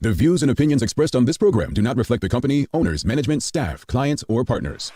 The views and opinions expressed on this program do not reflect the company, owners, management, staff, clients, or partners.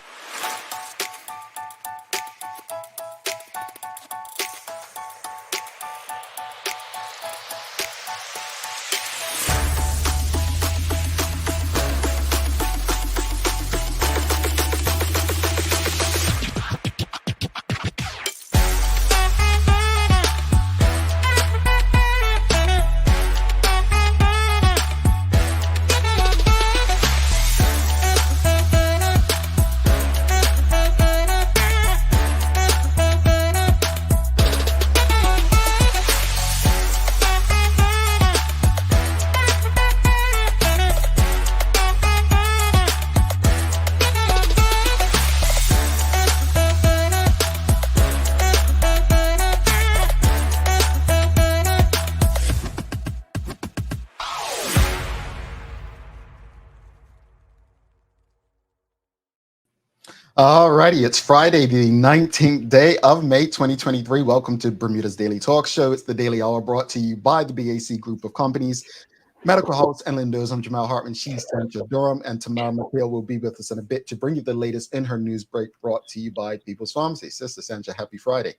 Alrighty, it's Friday, the 19th day of May 2023. Welcome to Bermuda's Daily Talk Show. It's the Daily Hour brought to you by the BAC Group of Companies. Medical House and Lindos. I'm Jamal Hartman. She's Sancha Durham, and Tamara McHale will be with us in a bit to bring you the latest in her news break brought to you by People's Pharmacy. Sister Sancha, happy Friday.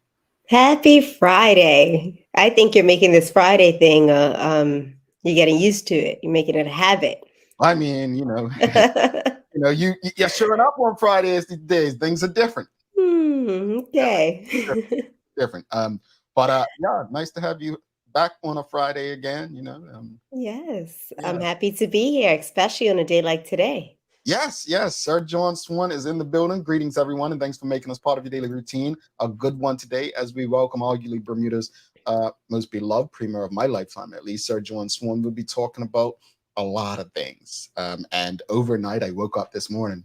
Happy Friday. I think you're making this Friday thing, you're getting used to it. You're making it a habit. I mean, you're showing up on Fridays these days. Things are different. Okay. Different. But nice to have you back on a Friday again. Yes, I'm happy to be here, especially on a day like today. Yes. Sir John Swan is in the building. Greetings, everyone, and thanks for making us part of your daily routine. A good one today as we welcome arguably Bermuda's most beloved premier of my lifetime, at least, Sir John Swan. We'll be talking about a lot of things. And overnight, I woke up this morning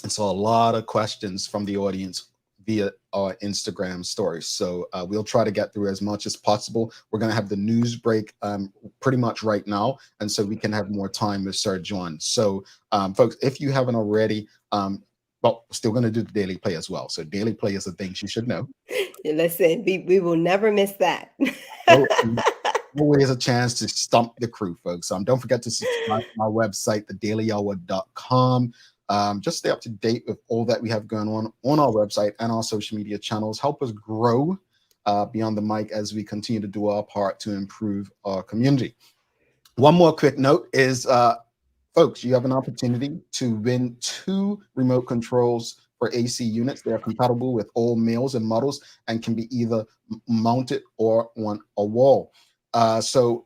and saw a lot of questions from the audience via our Instagram stories. So we'll try to get through as much as possible. We're going to have the news break pretty much right now, and so we can have more time with Sir John. So folks, if you haven't already, still going to do the daily play as well. So daily play is a thing you should know. Listen, we will never miss that. Always a chance to stump the crew, folks. Don't forget to subscribe to my website, thedailyhour.com. Just stay up to date with all that we have going on our website and our social media channels. Help us grow beyond the mic as we continue to do our part to improve our community. One more quick note is, folks, you have an opportunity to win 2 remote controls for AC units. They are compatible with all males and models and can be either mounted or on a wall. Mounted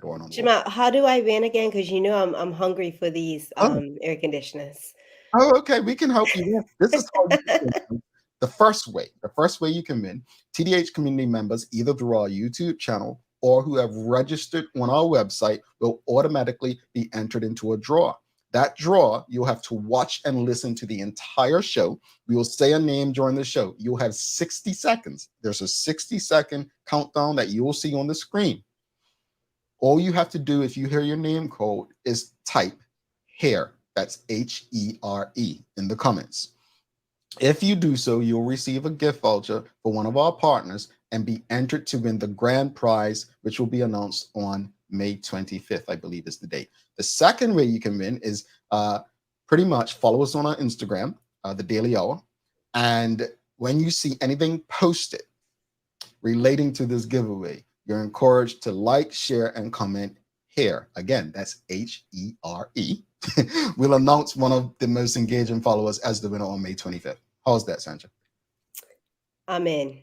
or on a wall. Jamal, how do I win again? Because I'm hungry for these air conditioners. Oh, okay. We can help you win. This is how you can win. The first way you can win, TDH community members, either through our YouTube channel or who have registered on our website, will automatically be entered into a draw. That draw, you'll have to watch and listen to the entire show. We will say a name during the show. You'll have 60 seconds. There's a 60-second countdown that you will see on the screen. All you have to do if you hear your name called is type HARE, that's HERE, in the comments. If you do so, you'll receive a gift voucher for one of our partners and be entered to win the grand prize, which will be announced on May 25th, I believe is the date. The second way you can win is pretty much follow us on our Instagram, The Daily Hour. And when you see anything posted relating to this giveaway, you're encouraged to like, share, and comment HARE. Again, that's HERE. We'll announce one of the most engaging followers as the winner on May 25th. How's that, Sancha? I'm in.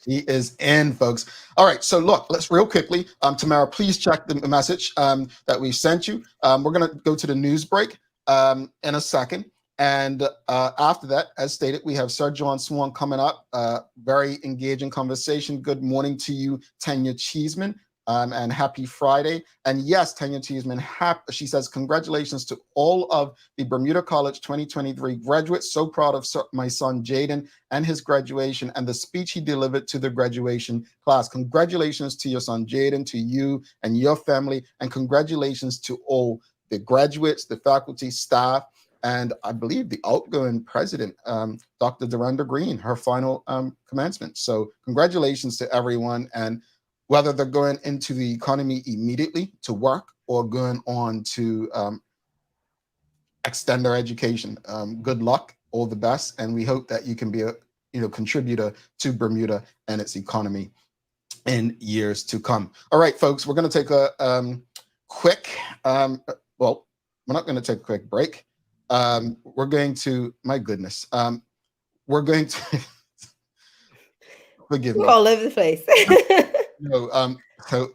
She is in, folks. All right, so look, let's real quickly. Tamara, please check the message that we sent you. We're going to go to the news break in a second. And after that, as stated, we have Sir John Swan coming up. Very engaging conversation. Good morning to you, Tanya Cheeseman, and happy Friday. And yes, Tanya Cheeseman, she says, congratulations to all of the Bermuda College 2023 graduates. So proud of my son, Jaden, and his graduation and the speech he delivered to the graduation class. Congratulations to your son, Jaden, to you and your family, and congratulations to all the graduates, the faculty, staff, and I believe the outgoing president, Dr. Duranda Green, her final commencement. So congratulations to everyone. And whether they're going into the economy immediately to work or going on to extend their education. Good luck, all the best, and we hope that you can be a contributor to Bermuda and its economy in years to come. All right, folks, we're going to take a quick. Well, we're not going to take a quick break. We're going to. My goodness. We're going to. Forgive me. We're all over the place. So.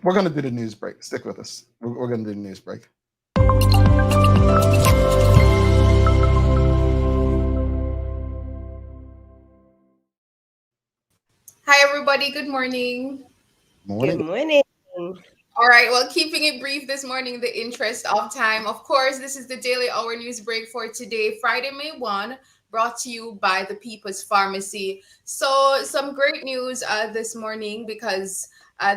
We're going to do the news break. Stick with us. We're going to do the news break. Hi, everybody. Good morning. Morning. Good morning. All right. Well, keeping it brief this morning in the interest of time. Of course, this is the Daily Hour news break for today, Friday, May 1, brought to you by the People's Pharmacy. So some great news this morning because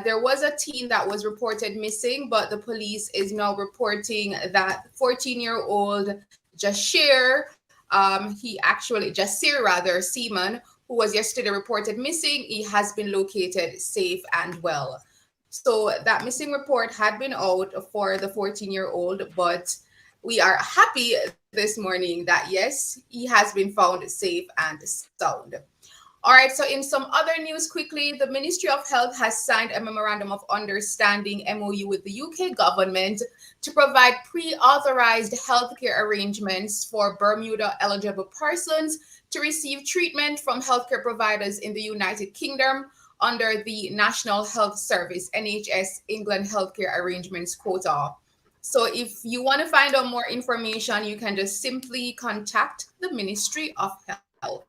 there was a teen that was reported missing, but the police is now reporting that 14-year-old Jasir Seaman, who was yesterday reported missing, he has been located safe and well. So that missing report had been out for the 14-year-old, but we are happy this morning that yes, he has been found safe and sound. All right, so in some other news quickly, the Ministry of Health has signed a Memorandum of Understanding MOU with the UK government to provide pre-authorized healthcare arrangements for Bermuda eligible persons to receive treatment from healthcare providers in the United Kingdom under the National Health Service, NHS England Healthcare Arrangements quota. So if you want to find out more information, you can just simply contact the Ministry of Health.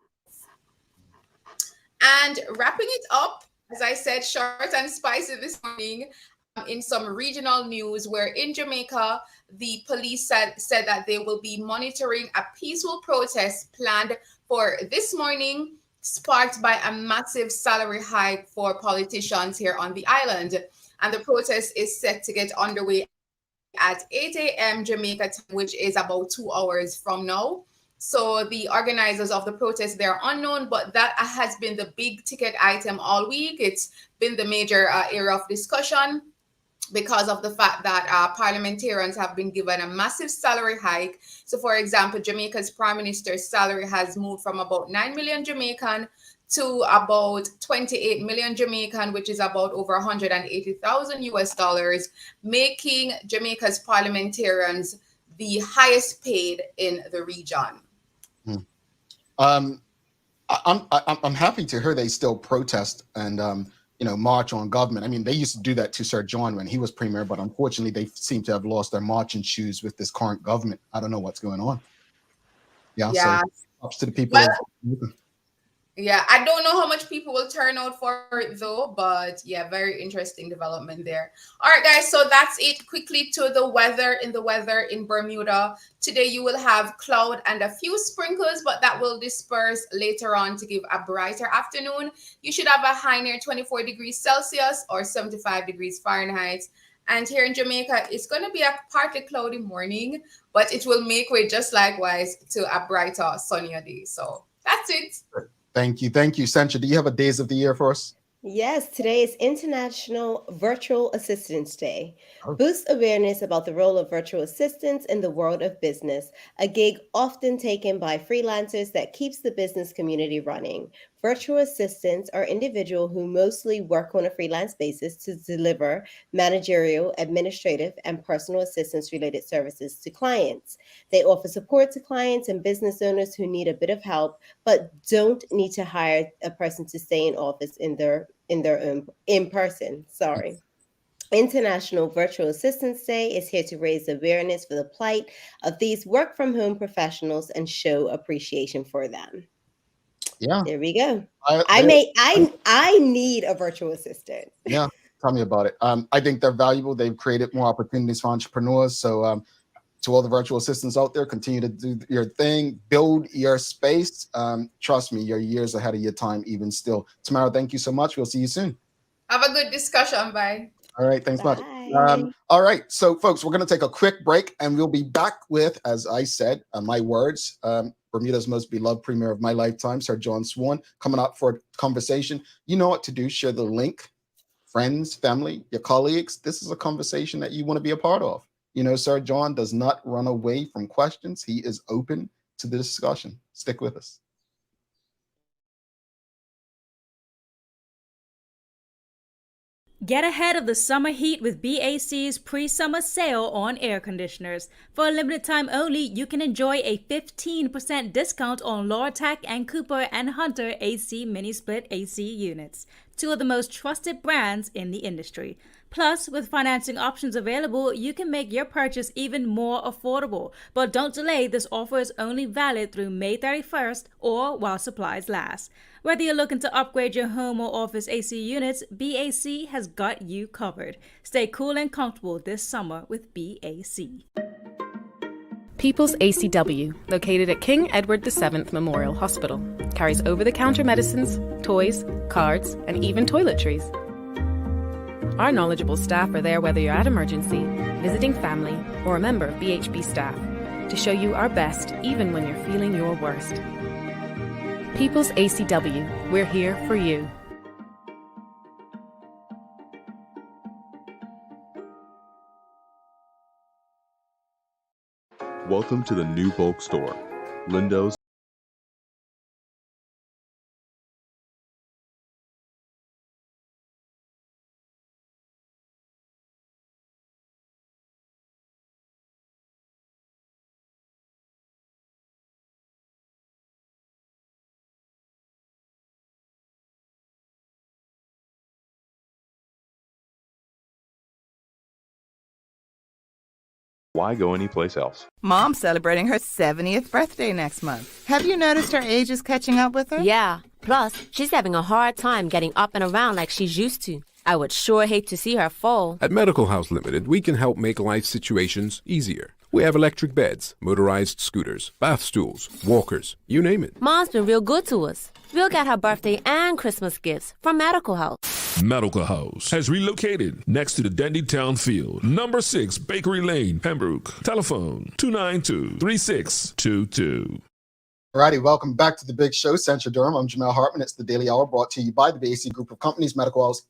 And wrapping it up, as I said, short and spicy this morning, in some regional news, where in Jamaica, the police said that they will be monitoring a peaceful protest planned for this morning, sparked by a massive salary hike for politicians here on the island. And the protest is set to get underway at 8 a.m. Jamaica time, which is about 2 hours from now. So the organizers of the protest, they're unknown, but that has been the big ticket item all week. It's been the major area of discussion because of the fact that parliamentarians have been given a massive salary hike. So for example, Jamaica's prime minister's salary has moved from about 9 million Jamaican to about 28 million Jamaican, which is about over 180,000 US dollars, making Jamaica's parliamentarians the highest paid in the region. I'm happy to hear they still protest and march on government. I mean, they used to do that to Sir John when he was premier, but unfortunately, they seem to have lost their marching shoes with this current government. I don't know what's going on. Yeah. So ups to the people. Well, yeah, I don't know how much people will turn out for it though, but yeah, very interesting development there. All right, guys, so that's it. Quickly to the weather. In Bermuda today, you will have cloud and a few sprinkles, but that will disperse later on to give a brighter afternoon. You should have a high near 24 degrees Celsius or 75 degrees Fahrenheit. And here in Jamaica, it's going to be a partly cloudy morning, but it will make way just likewise to a brighter, sunnier day. So that's it. Thank you. Sancha, do you have a days of the year for us? Yes, today is International Virtual Assistants Day. Boost awareness about the role of virtual assistants in the world of business, a gig often taken by freelancers that keeps the business community running. Virtual assistants are individuals who mostly work on a freelance basis to deliver managerial, administrative, and personal assistance-related services to clients. They offer support to clients and business owners who need a bit of help, but don't need to hire a person to stay in office in person. International Virtual Assistants Day is here to raise awareness for the plight of these work-from-home professionals and show appreciation for them. Yeah, there we go. I need a virtual assistant. Yeah, tell me about it. I think they're valuable. They've created more opportunities for entrepreneurs. So to all the virtual assistants out there, continue to do your thing, build your space. Trust me, you're years ahead of your time, even still. Tamara, thank you so much. We'll see you soon. Have a good discussion. Bye. All right, thanks much. Bye. Bye. All right. So, folks, we're going to take a quick break and we'll be back with, as I said, my words, Bermuda's most beloved premier of my lifetime, Sir John Swan, coming up for a conversation. You know what to do. Share the link. Friends, family, your colleagues. This is a conversation that you want to be a part of. You know, Sir John does not run away from questions. He is open to the discussion. Stick with us. Get ahead of the summer heat with BAC's pre-summer sale on air conditioners. For a limited time only, you can enjoy a 15% discount on Lortec and Cooper and Hunter AC mini-split AC units, two of the most trusted brands in the industry. Plus, with financing options available, you can make your purchase even more affordable. But don't delay, this offer is only valid through May 31st or while supplies last. Whether you're looking to upgrade your home or office AC units, BAC has got you covered. Stay cool and comfortable this summer with BAC. People's ACW, located at King Edward VII Memorial Hospital, carries over-the-counter medicines, toys, cards, and even toiletries. Our knowledgeable staff are there whether you're at emergency, visiting family, or a member of BHB staff, to show you our best even when you're feeling your worst. People's ACW, we're here for you. Welcome to the new bulk store, Lindo's. Why go anyplace else? Mom's celebrating her 70th birthday next month. Have you noticed her age is catching up with her? Yeah. Plus, she's having a hard time getting up and around like she's used to. I would sure hate to see her fall. At Medical House Limited, we can help make life situations easier. We have electric beds, motorized scooters, bath stools, walkers, you name it. Mom's been real good to us. We'll get her birthday and Christmas gifts from Medical House. Medical House has relocated next to the Dandytown Field, number 6 Bakery Lane, Pembroke. Telephone 292-3622. Alrighty, welcome back to the big show, Central Durham. I'm Jamel Hartman. It's the Daily Hour brought to you by the BAC Group of Companies, Medical House,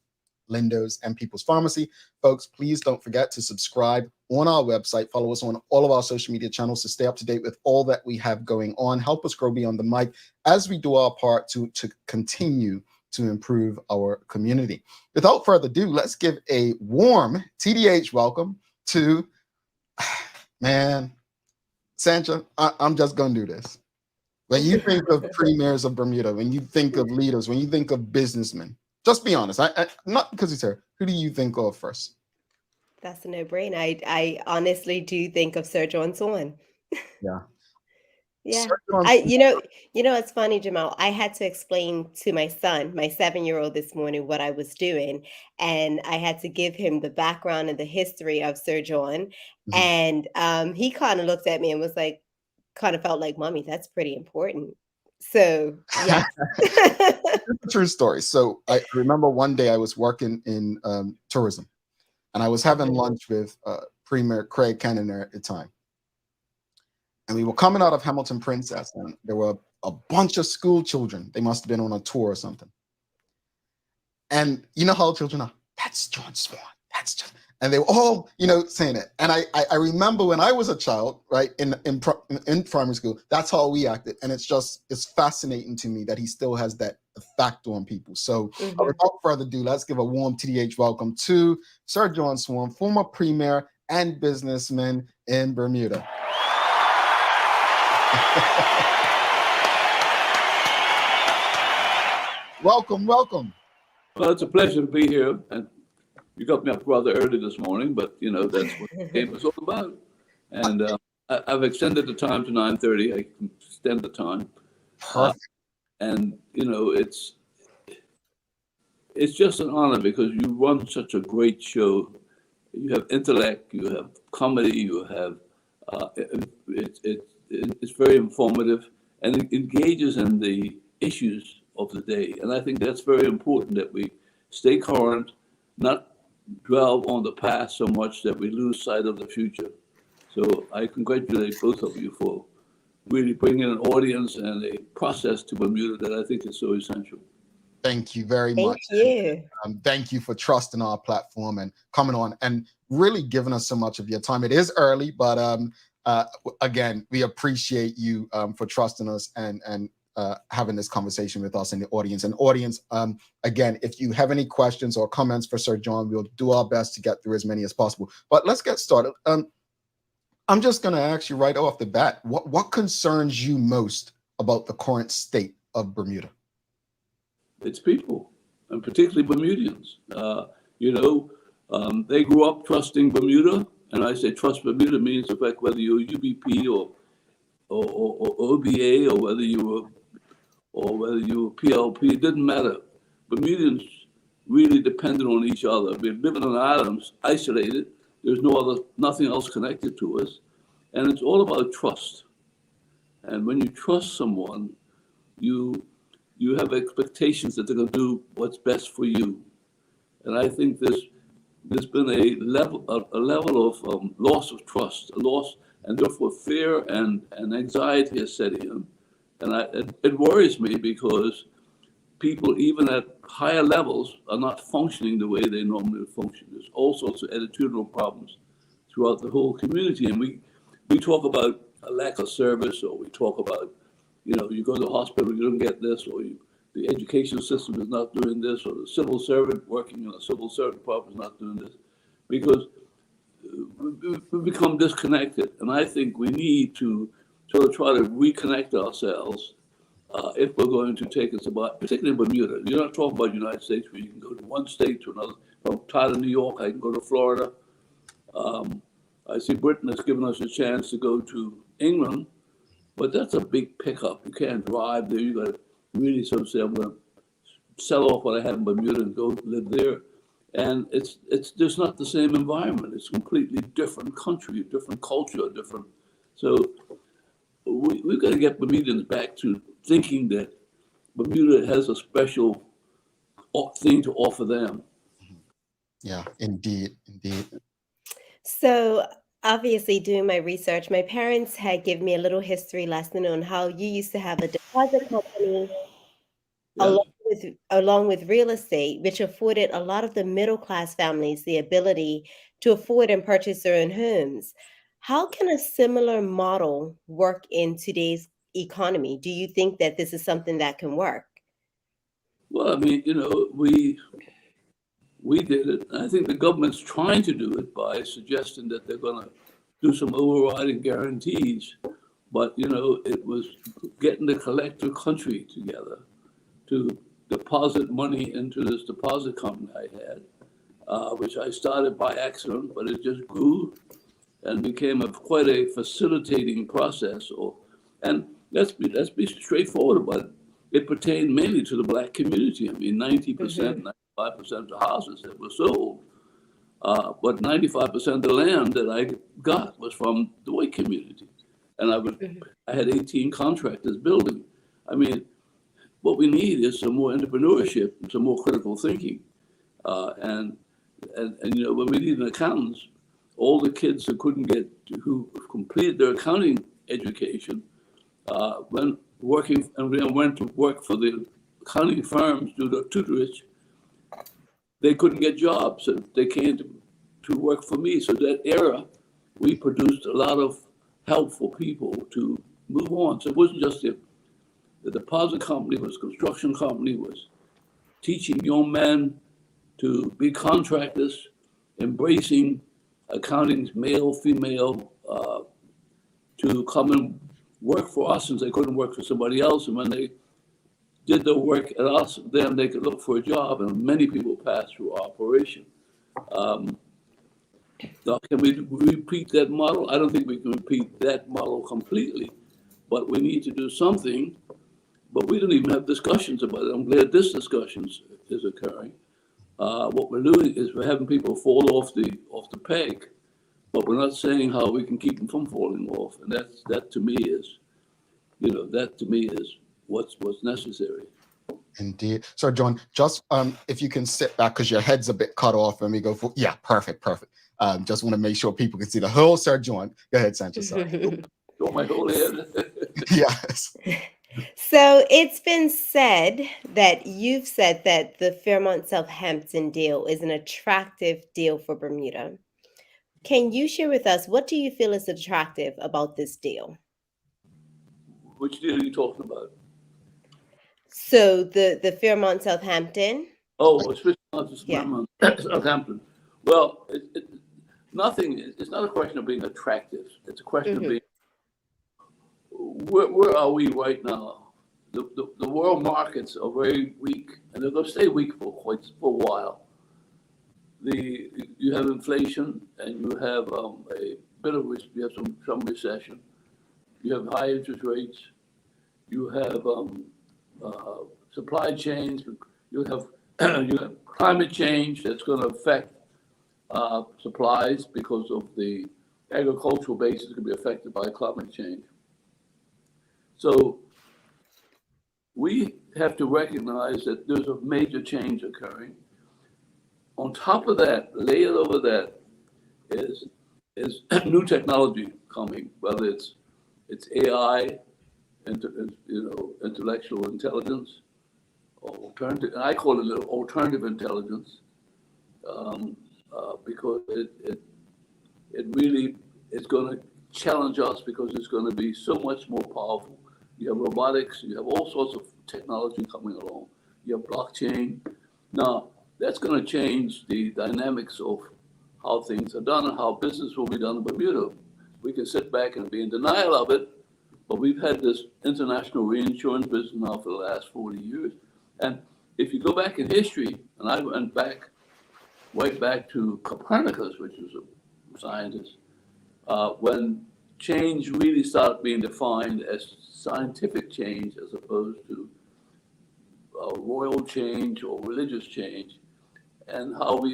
Lindo's, and People's Pharmacy. Folks, please don't forget to subscribe on our website. Follow us on all of our social media channels to stay up to date with all that we have going on. Help us grow beyond the mic as we do our part to continue to improve our community. Without further ado, let's give a warm TDH welcome to, man, Sandra, I'm just going to do this. When you think of premiers of Bermuda, when you think of leaders, when you think of businessmen, just be honest. I not because he's here. Who do you think of first? That's a no-brainer. I honestly do think of Sir John Swan. Yeah. Yeah. You know, it's funny, Jamal. I had to explain to my son, my 7-year-old this morning, what I was doing. And I had to give him the background and the history of Sir John. Mm-hmm. And he kind of looked at me and was like, kind of felt like, Mommy, that's pretty important. So, yeah. It's a true story. So I remember one day I was working in tourism and I was having lunch with Premier Craig Cannoner at the time. And we were coming out of Hamilton Princess and there were a bunch of school children. They must have been on a tour or something. And you know how children are, that's John Swan. That's John. And they were all, saying it. And I remember when I was a child, right, in primary school, that's how we acted. And it's fascinating to me that he still has that effect on people. So without further ado, let's give a warm TDH welcome to Sir John Swan, former premier and businessman in Bermuda. Welcome. Well, it's a pleasure to be here. And you got me up rather early this morning, but that's what the game was all about. And I've extended the time to 9:30. I can extend the time. And it's just an honor because you run such a great show. You have intellect, you have comedy, you have it's very informative and it engages in the issues of the day. And I think that's very important that we stay current, not dwell on the past so much that we lose sight of the future. So I congratulate both of you for really bringing an audience and a process to Bermuda that I think is so essential. Thank you very much. Thank you. Thank you for trusting our platform and coming on and really giving us so much of your time. It is early, but again, we appreciate you for trusting us and having this conversation with us and the audience. And audience, again, if you have any questions or comments for Sir John, we'll do our best to get through as many as possible. But let's get started. I'm just going to ask you right off the bat, what concerns you most about the current state of Bermuda? It's people, and particularly Bermudians. They grew up trusting Bermuda, and I say trust Bermuda means, in fact, whether you're UBP or OBA or whether you were PLP, it didn't matter. Bermudians really depended on each other. We're living on islands, isolated. There's nothing else connected to us, and it's all about trust. And when you trust someone, you have expectations that they're going to do what's best for you. And I think there's been a level of loss of trust, a loss, and therefore fear and anxiety is setting in. And it worries me because people, even at higher levels, are not functioning the way they normally function. There's all sorts of attitudinal problems throughout the whole community. And we talk about a lack of service, or we talk about, you go to the hospital, you don't get this, or the education system is not doing this, or the civil servant working in a civil servant department is not doing this, because we become disconnected. And I think we need to sort of try to reconnect ourselves if we're going to take us about, particularly in Bermuda. You're not talking about the United States where you can go to one state to another. I'm tired of New York, I can go to Florida. I see Britain has given us a chance to go to England, but that's a big pickup. You can't drive there. You got to really sort of say, I'm going to sell off what I have in Bermuda and go live there. And it's just not the same environment. It's a completely different country, different culture, different. So we've got to get Bermudans back to thinking that Bermuda has a special thing to offer them. Yeah, indeed. So obviously, doing my research, my parents had given me a little history lesson on how you used to have a deposit company along with real estate, which afforded a lot of the middle class families the ability to afford and purchase their own homes. How can a similar model work in today's economy? Do you think that this is something that can work? Well, I mean, we did it. I think the government's trying to do it by suggesting that they're going to do some overriding guarantees. But, it was getting the collective country together to deposit money into this deposit company I had, which I started by accident, but it just grew and became quite a facilitating process. And let's be straightforward about it. It pertained mainly to the Black community. I mean, 90%, 95% of the houses that were sold, but 95% of the land that I got was from the white community. And I had 18 contractors building. I mean, what we need is some more entrepreneurship, some more critical thinking. And when we need accountants, all the kids who completed their accounting education went to work for the accounting firms, do the tutorage. They couldn't get jobs, so they came to work for me. So that era, we produced a lot of help for people to move on. So it wasn't just the deposit company, was construction company, was teaching young men to be contractors, embracing accounting's male, female, to come and work for us since they couldn't work for somebody else. And when they did their work at us, then they could look for a job. And many people passed through our operation. Now, can we repeat that model? I don't think we can repeat that model completely, but we need to do something. But we don't even have discussions about it. I'm glad this discussion is occurring. What we're doing is we're having people fall off the peg, but we're not saying how we can keep them from falling off. And that to me is what's necessary. Indeed. So, John, just if you can sit back because your head's a bit cut off and we go for, yeah, perfect. Just want to make sure people can see the whole Sir John. Go ahead, Sanchez. Show my whole head. Yes. So it's been said that you've said that the Fairmont Southampton deal is an attractive deal for Bermuda. Can you share with us what do you feel is attractive about this deal? Which deal are you talking about? So the Fairmont Southampton. Oh, especially not just Fairmont Southampton. Well, it's not a question of being attractive. It's a question of being, where are we right now? The world markets are very weak, and they're going to stay weak for a while. You have inflation, and you have a bit of you have some recession. You have high interest rates. You have supply chains. You have climate change that's going to affect supplies because of the agricultural base is going to be affected by climate change. So we have to recognize that there's a major change occurring. On top of that, layered over that, is new technology coming, whether it's AI, intellectual intelligence, or alternative. And I call it alternative intelligence, because it really is going to challenge us because it's going to be so much more powerful. You have robotics, you have all sorts of technology coming along. You have blockchain. Now, that's going to change the dynamics of how things are done and how business will be done in Bermuda. We can sit back and be in denial of it, but we've had this international reinsurance business now for the last 40 years. And if you go back in history, and I went back, right back to Copernicus, which was a scientist, when change really started being defined as scientific change as opposed to royal change or religious change, and how we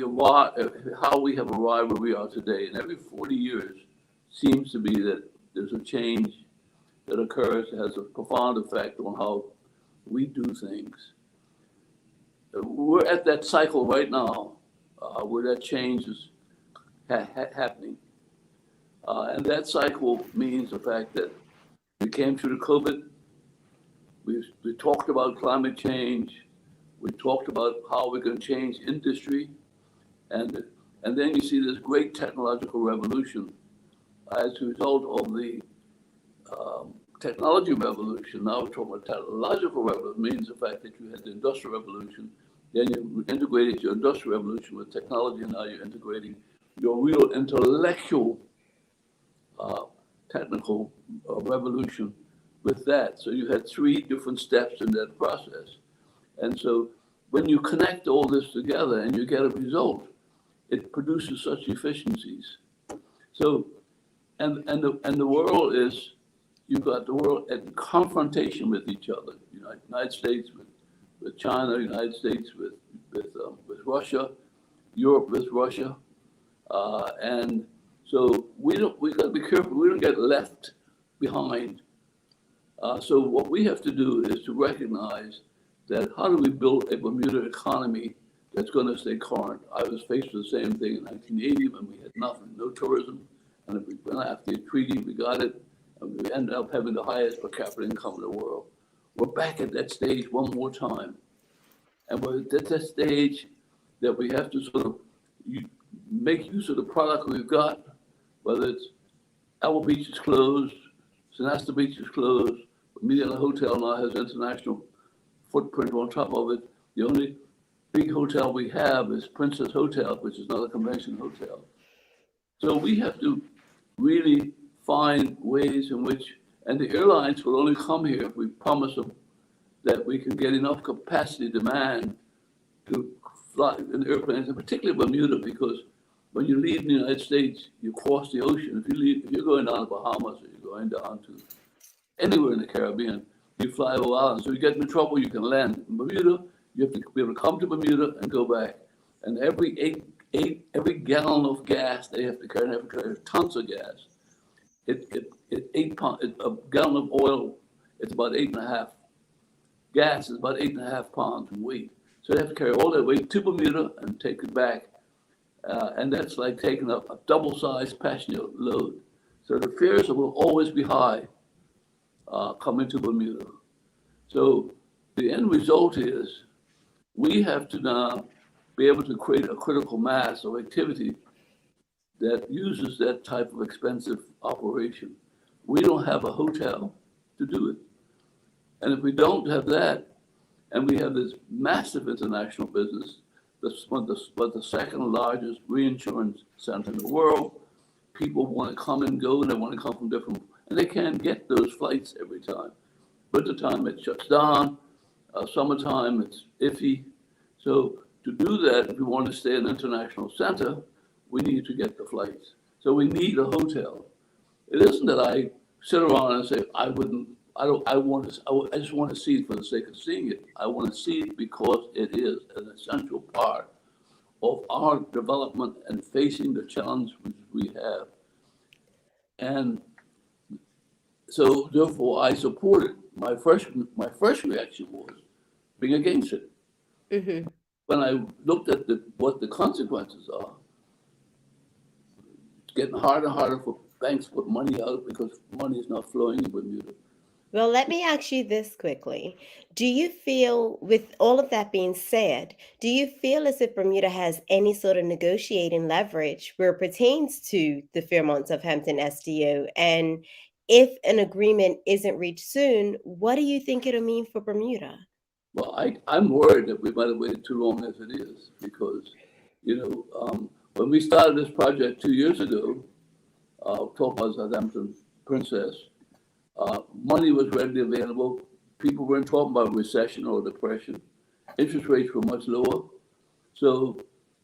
have arrived where we are today. And every 40 years seems to be that there's a change that occurs that has a profound effect on how we do things. We're at that cycle right now where that change is happening. And that cycle means the fact that we came through the COVID. We talked about climate change. We talked about how we're going to change industry. And then you see this great technological revolution as a result of the technology revolution. Now we're talking about technological revolution. It means the fact that you had the industrial revolution, then you integrated your industrial revolution with technology, and now you're integrating your real intellectual technical revolution with that. So you had 3 different steps in that process. And so when you connect all this together and you get a result, it produces such efficiencies. So, and the world is, you've got the world at confrontation with each other. United States with China, United States with Russia, Europe with Russia, and so we got to be careful. We don't get left behind. So what we have to do is to recognize that how do we build a Bermuda economy that's going to stay current? I was faced with the same thing in 1980 when we had nothing, no tourism, and if we went after the treaty, we got it, and we ended up having the highest per capita income in the world. We're back at that stage one more time, and we're at that stage that we have to sort of make use of the product we've got. Whether it's Elbow Beach is closed, Sonesta Beach is closed, Bermuda Hotel now has international footprint on top of it. The only big hotel we have is Princess Hotel, which is not a convention hotel. So we have to really find ways in which, and the airlines will only come here if we promise them that we can get enough capacity demand to fly in airplanes, and particularly Bermuda, because when you leave the United States, you cross the ocean. If you're going down to Bahamas or you're going down to anywhere in the Caribbean, you fly over islands. So you get in trouble, you can land. In Bermuda, you have to be able to come to Bermuda and go back. And every gallon of gas they have to carry, tons of gas. A gallon of oil, it's about 8.5 gas is about 8.5 pounds in weight. So they have to carry all that weight to Bermuda and take it back. And that's like taking up a double-sized passenger load. So the fares will always be high coming to Bermuda. So the end result is we have to now be able to create a critical mass of activity that uses that type of expensive operation. We don't have a hotel to do it. And if we don't have that, and we have this massive international business, that's the second largest reinsurance center in the world. People want to come and go, and they want to come from different, and they can't get those flights every time. Winter time, it shuts down. Summertime, it's iffy. So to do that, if we want to stay an international center, we need to get the flights. So we need a hotel. It isn't that I sit around and say, I just want to see it for the sake of seeing it. I want to see it because it is an essential part of our development and facing the challenge we have. And so therefore I support it. My first reaction was being against it. Mm-hmm. When I looked at what the consequences are, it's getting harder and harder for banks to put money out because money is not flowing in Bermuda. Well, let me ask you this quickly. Do you feel, with all of that being said, do you feel as if Bermuda has any sort of negotiating leverage where it pertains to the Fairmont Southampton SDO? And if an agreement isn't reached soon, what do you think it'll mean for Bermuda? Well, I'm worried that we might have waited too long as it is because, when we started this project 2 years ago, talk about Southampton Princess, money was readily available. People weren't talking about recession or depression. Interest rates were much lower. So,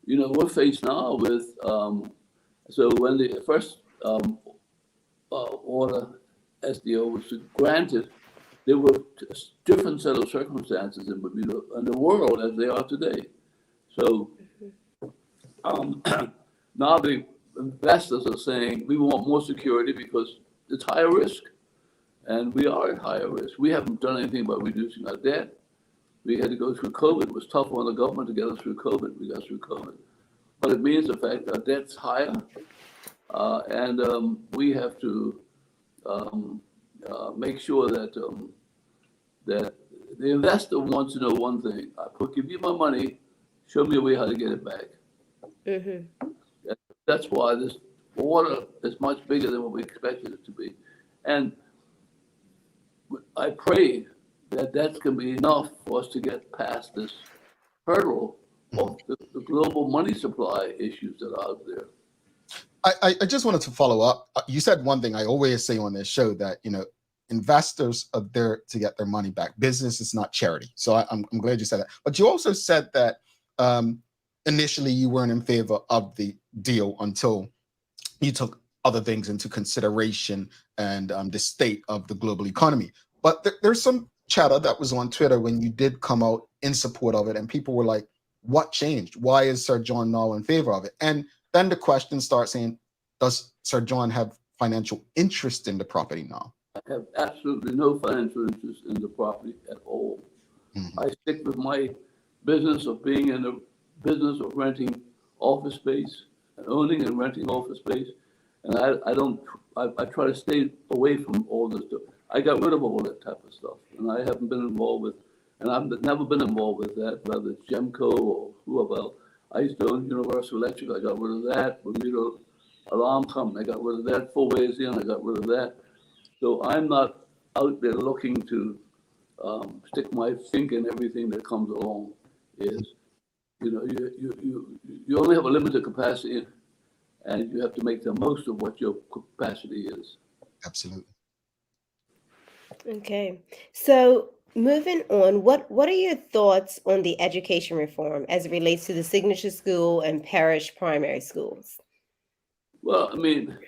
we're faced now with, so when the first order SDO was granted, there were a different set of circumstances in Bermuda and the world as they are today. So now the investors are saying we want more security because it's higher risk. And we are at higher risk. We haven't done anything about reducing our debt. We had to go through COVID. It was tough on the government to get us through COVID. We got through COVID. But it means the fact that our debt's higher. And we have to make sure that that the investor wants to know one thing. I could give you my money, show me a way how to get it back. Mm-hmm. That's why this order is much bigger than what we expected it to be. And I pray that that's going to be enough for us to get past this hurdle of the global money supply issues that are out there. I just wanted to follow up. You said one thing I always say on this show that, investors are there to get their money back. Business is not charity. So I'm glad you said that. But you also said that initially you weren't in favor of the deal until you took other things into consideration and the state of the global economy. But there's some chatter that was on Twitter when you did come out in support of it, and people were like, what changed? Why is Sir John now in favor of it? And then the question starts saying, does Sir John have financial interest in the property now? I have absolutely no financial interest in the property at all. Mm-hmm. I stick with my business of being in the business of renting office space and owning and renting office space. And I try to stay away from all this stuff. I got rid of all that type of stuff, and I haven't been involved with, and I've never been involved with that, whether it's Gemco or whoever else. I used to own Universal Electric, I got rid of that. Bermuda Alarm Company, I got rid of that. Full Ways In, I got rid of that. So I'm not out there looking to stick my finger in everything that comes along. You only have a limited capacity, and you have to make the most of what your capacity is. Absolutely. Okay. So moving on, what are your thoughts on the education reform as it relates to the signature school and parish primary schools? Well, I mean,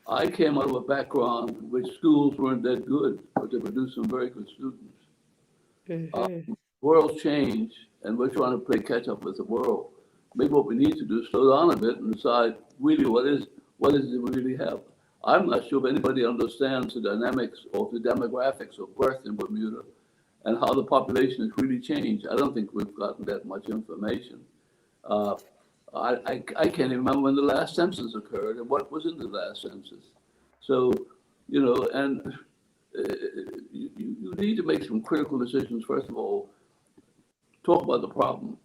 I came out of a background in which schools weren't that good, but they produced some very good students. Mm-hmm. World's changed, and we're trying to play catch up with the world. Maybe what we need to do is slow down a bit and decide really what is it we really have. I'm not sure if anybody understands the dynamics or the demographics of birth in Bermuda and how the population has really changed. I don't think we've gotten that much information. I can't even remember when the last census occurred and what was in the last census. So, you know, and you need to make some critical decisions. First of all, talk about the problem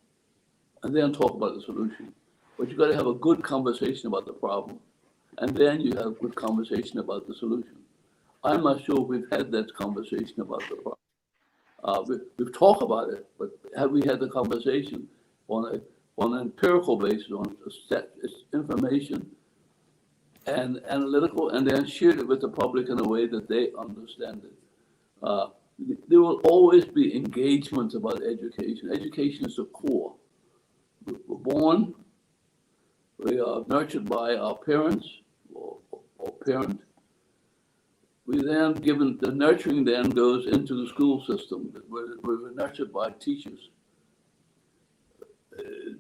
and then talk about the solution. But you got to have a good conversation about the problem, and then you have a good conversation about the solution. I'm not sure we've had that conversation about the problem. We've talked about it, but have we had the conversation on an empirical basis, on a set information and analytical, and then shared it with the public in a way that they understand it? There will always be engagement about education. Education is the core. We're born, we are nurtured by our parents or parent. We then, given the nurturing then goes into the school system. We're nurtured by teachers.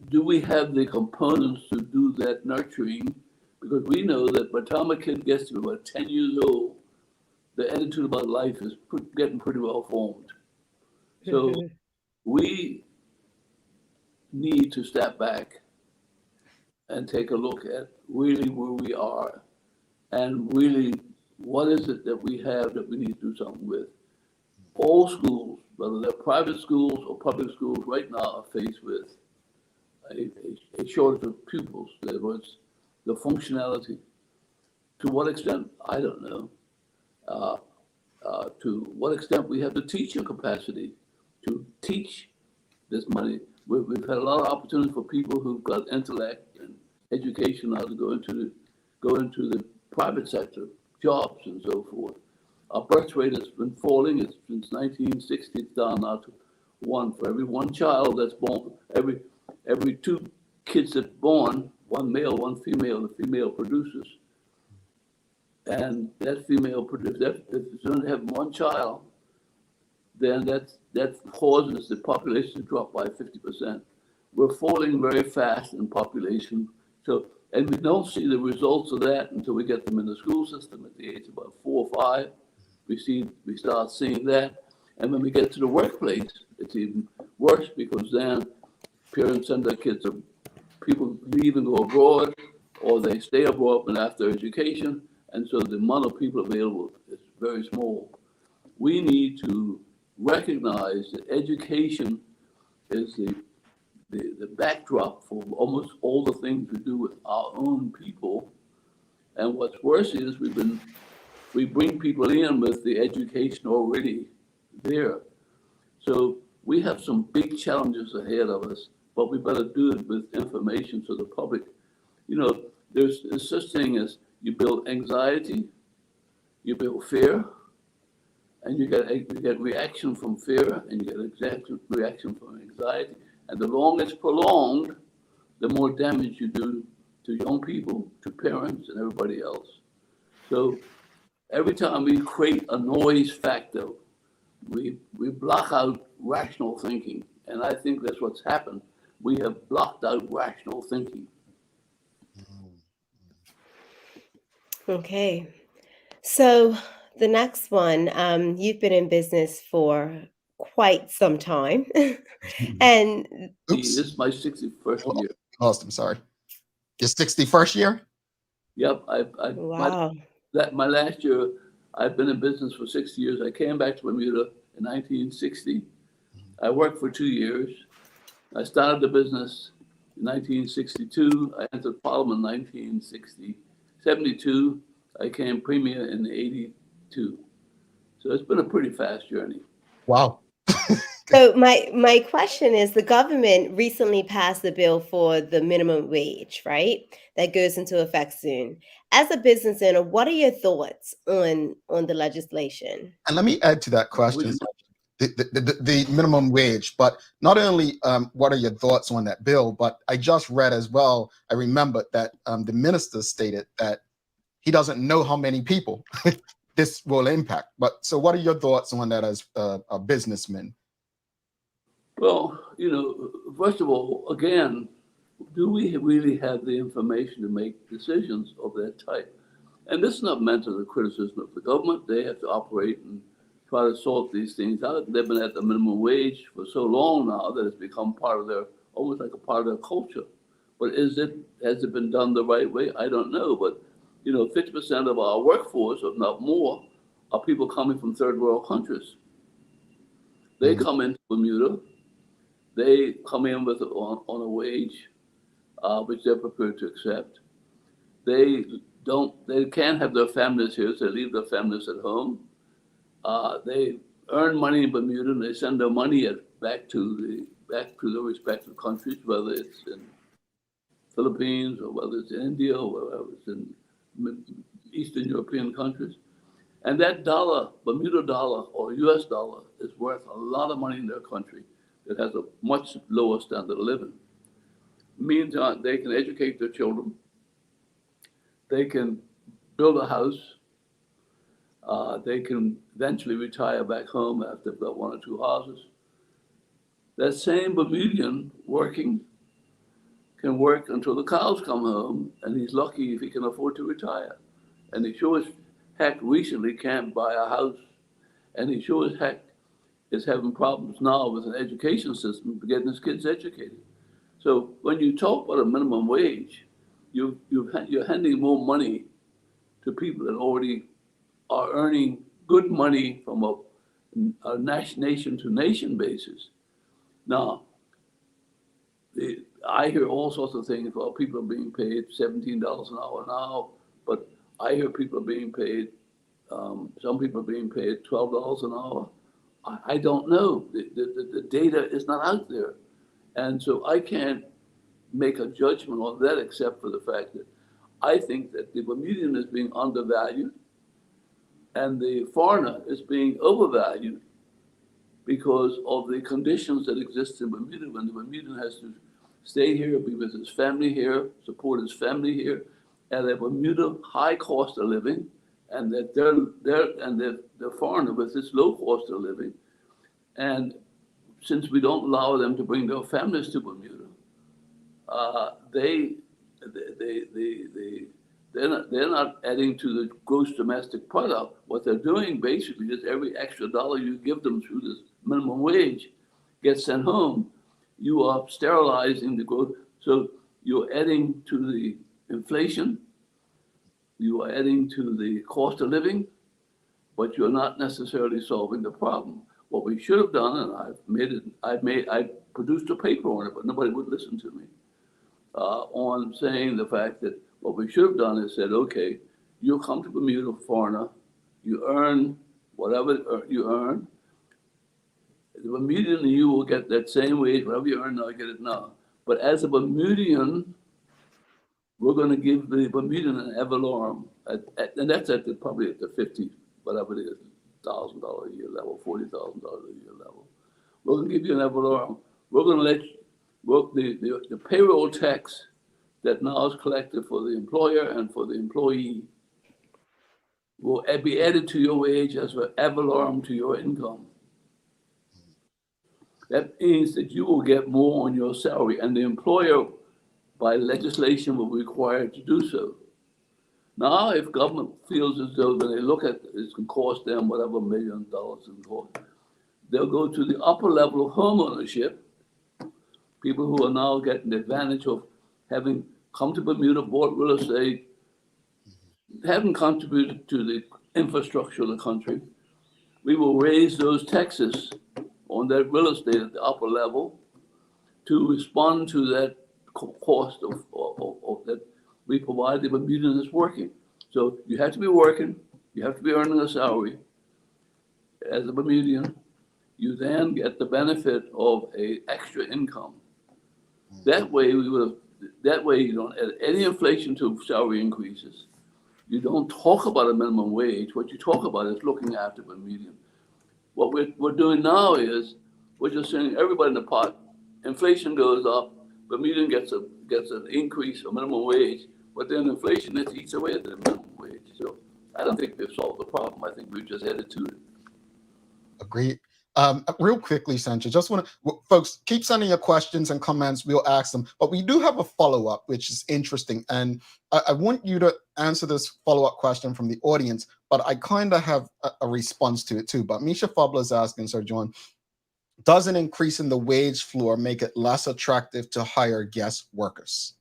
Do we have the components to do that nurturing? Because we know that by the time a kid gets to about 10 years old, the attitude about life is getting pretty well formed. So we need to step back and take a look at really where we are and really what is it that we have that we need to do something with. All schools, whether they're private schools or public schools, right now are faced with a shortage of pupils. There was the functionality. To what extent, I don't know. To what extent we have the teacher capacity to teach this money. We've had a lot of opportunity for people who've got intellect and education now to go into the private sector, jobs and so forth. Our birth rate has been falling. It's since 1960. It's down now to 1 for every 1 child that's born. Every 2 kids that's born, 1 male, 1 female. The female produces. And that female produces, if it's going to have 1 child, then that causes the population to drop by 50%. We're falling very fast in population. So, and we don't see the results of that until we get them in the school system at the age of about 4 or 5. We start seeing that. And when we get to the workplace, it's even worse because then parents send their kids to people leave and go abroad, or they stay abroad and after education. And so the amount of people available is very small. We need to recognize that education is the backdrop for almost all the things we do with our own people. And what's worse is we bring people in with the education already there. So we have some big challenges ahead of us, but we better do it with information so the public, you know, there's such thing as you build anxiety, you build fear, and you get reaction from fear, and you get reaction from anxiety. And the longer it's prolonged, the more damage you do to young people, to parents, and everybody else. So every time we create a noise factor, we block out rational thinking. And I think that's what's happened. We have blocked out rational thinking. Okay. So the next one, you've been in business for quite some time. And This is my 61st year. Lost, I'm sorry. Your 61st year? Yep. wow. My last year, I've been in business for 60 years. I came back to Bermuda in 1960. I worked for 2 years. I started the business in 1962. I entered Parliament in 1972. I came premier in 82. So it's been a pretty fast journey. Wow. So my question is, the government recently passed the bill for the minimum wage, right? That goes into effect soon. As a business owner, what are your thoughts on the legislation? And let me add to that question, the minimum wage, but not only what are your thoughts on that bill, but I just read as well, I remember that the minister stated that he doesn't know how many people this will impact. But so what are your thoughts on that as a businessman? Well, you know, first of all, again, do we really have the information to make decisions of that type? And this is not meant as a criticism of the government. They have to operate and try to sort these things out. They've been at the minimum wage for so long now that it's become part of their, almost like a part of their culture. But has it been done the right way? I don't know. But, 50% of our workforce, if not more, are people coming from third world countries. They come into Bermuda. They come in with on a wage, which they're prepared to accept. They can't have their families here, so they leave their families at home. They earn money in Bermuda and they send their money back to the respective countries, whether it's in Philippines or whether it's in India or whether it's in Eastern European countries. And that dollar, Bermuda dollar or US dollar, is worth a lot of money in their country. It has a much lower standard of living. Means they can educate their children. They can build a house. They can eventually retire back home after they've got one or two houses. That same Bermudian working can work until the cows come home, and he's lucky if he can afford to retire. And he sure as heck recently can't buy a house, and he sure as heck is having problems now with an education system for getting his kids educated. So when you talk about a minimum wage, you're handing more money to people that already are earning good money from a nation to nation basis. Now, I hear all sorts of things. Well, people are being paid $17 an hour now, but I hear people are being paid, some people are being paid $12 an hour. I don't know. The data is not out there. And so I can't make a judgment on that except for the fact that I think that the Bermudian is being undervalued and the foreigner is being overvalued because of the conditions that exist in Bermuda when the Bermudian has to stay here, be with his family here, support his family here, and a Bermuda high cost of living, and that they're foreigner with this low cost of living. And since we don't allow them to bring their families to Bermuda, they're not adding to the gross domestic product. What they're doing basically is every extra dollar you give them through this minimum wage gets sent home. You are sterilizing the growth. So you're adding to the inflation, you are adding to the cost of living, but you're not necessarily solving the problem. What we should have done, and I produced a paper on it, but nobody would listen to me, on saying the fact that what we should have done is said, okay, you come to Bermuda, foreigner, you earn whatever you earn. The Bermudian and you will get that same wage, whatever you earn now, get it now. But as a Bermudian, we're going to give the Bermudian an ad valorem, and that's probably at the 50, whatever it is, $1,000 a year level, $40,000 a year level. We're going to give you an ad valorem. We're going to let the payroll tax that now is collected for the employer and for the employee will be added to your wage as an ad valorem to your income. That means that you will get more on your salary, and the employer, by legislation, will be required to do so. Now, if government feels as though when they look at it can cost them whatever $1 million in cost, they'll go to the upper level of home ownership, people who are now getting the advantage of having come to Bermuda, bought real estate, haven't contributed to the infrastructure of the country. We will raise those taxes on that real estate at the upper level to respond to that cost of that we provide the Bermudian that's working. So you have to be working, you have to be earning a salary as a Bermudian. You then get the benefit of a extra income. That way you don't add any inflation to salary increases. You don't talk about a minimum wage. What you talk about is looking after Bermudian. What we're doing now is we're just saying everybody in the pot. Inflation goes up, Bermudian gets an increase, a minimum wage, but then inflation eats away at the minimum wage. So I don't think we've solved the problem. I think we've just added to it. Agreed. Real quickly, Sancha, just want to, folks, keep sending your questions and comments. We'll ask them. But we do have a follow-up, which is interesting. And I want you to answer this follow-up question from the audience, but I kind of have a response to it too. But Misha Fabla is asking, Sir John, does an increase in the wage floor make it less attractive to hire guest workers?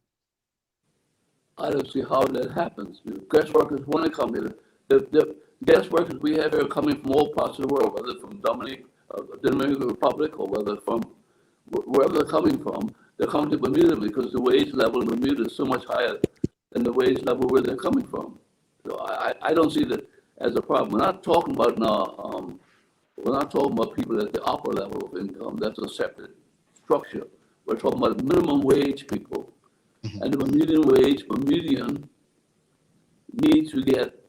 I don't see how that happens. Guest workers want to come here. The guest workers we have here are coming from all parts of the world, whether from Dominican Republic or whether from wherever they're coming from. They're coming to Bermuda because the wage level in Bermuda is so much higher than the wage level where they're coming from. So I don't see that as a problem. We're not talking about now. We're not talking about people at the upper level of income. That's a separate structure. We're talking about minimum wage people. And the Bermudian needs to get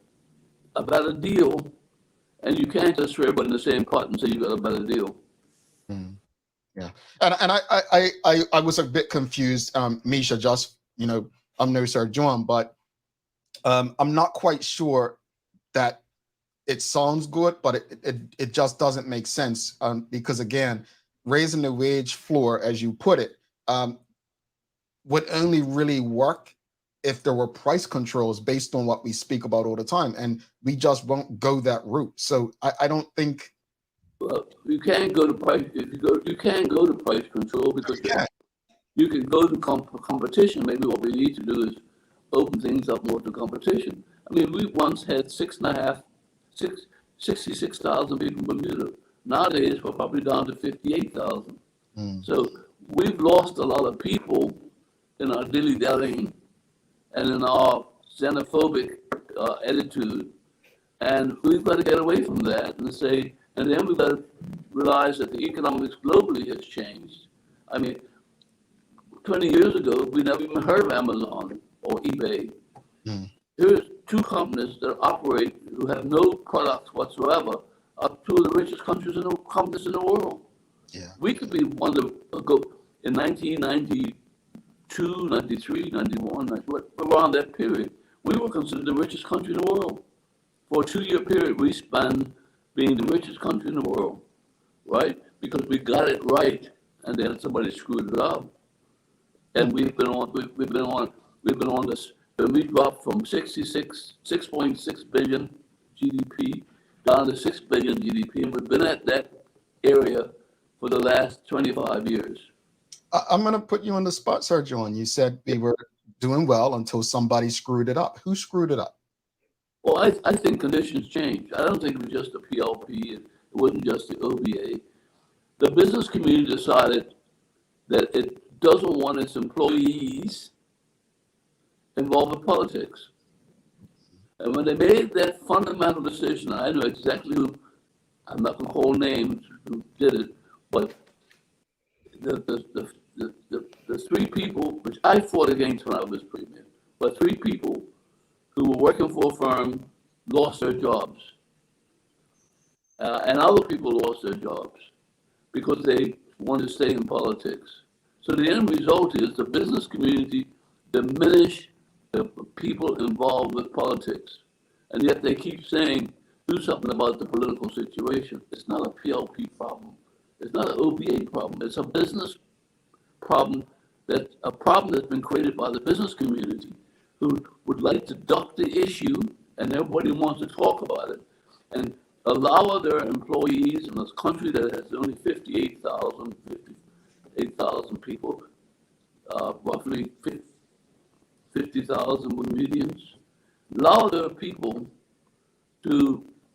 a better deal. And you can't just throw everybody in the same pot and say you got a better deal. Yeah. And I was a bit confused, Misha, just, I'm no Sir John, but I'm not quite sure that it sounds good, but it just doesn't make sense because, again, raising the wage floor, as you put it, would only really work if there were price controls based on what we speak about all the time, and we just won't go that route. So I don't think. Well, you can't go to price. You can't go to price control because you can go to competition. Maybe what we need to do is open things up more to competition. I mean, we once had 66,000 people in Bermuda. Nowadays, we're probably down to 58,000. So we've lost a lot of people in our dilly-dallying and in our xenophobic attitude. And we've got to get away from that and say, and then we've got to realize that the economics globally has changed. I mean, 20 years ago, we never even heard of Amazon or eBay. Here's two companies that operate who have no products whatsoever, are two of the richest companies in the world. We could be one of the, in 1992, 93, 91, around that period, we were considered the richest country in the world. For a 2-year period, we spanned being the richest country in the world, right? Because we got it right, and then somebody screwed it up. And we've been on this. When we dropped from 6.6 billion GDP down to 6 billion GDP, and we've been at that area for the last 25 years. I'm going to put you on the spot, Sir John. You said we were doing well until somebody screwed it up. Who screwed it up? Well, I think conditions changed. I don't think it was just the PLP. It wasn't just the OBA. The business community decided that it doesn't want its employees involved in politics. And when they made that fundamental decision, I know exactly who, I'm not going to call names who did it, but the three people, which I fought against when I was premier, but three people who were working for a firm lost their jobs. And other people lost their jobs because they wanted to stay in politics. So the end result is the business community diminished the people involved with politics. And yet they keep saying, do something about the political situation. It's not a PLP problem. It's not an OBA problem. It's a business problem, that's been created by the business community who would like to duck the issue, and everybody wants to talk about it, and allow their employees in this country that has only 58,000 people, roughly 50,000 Bermudians, allow their people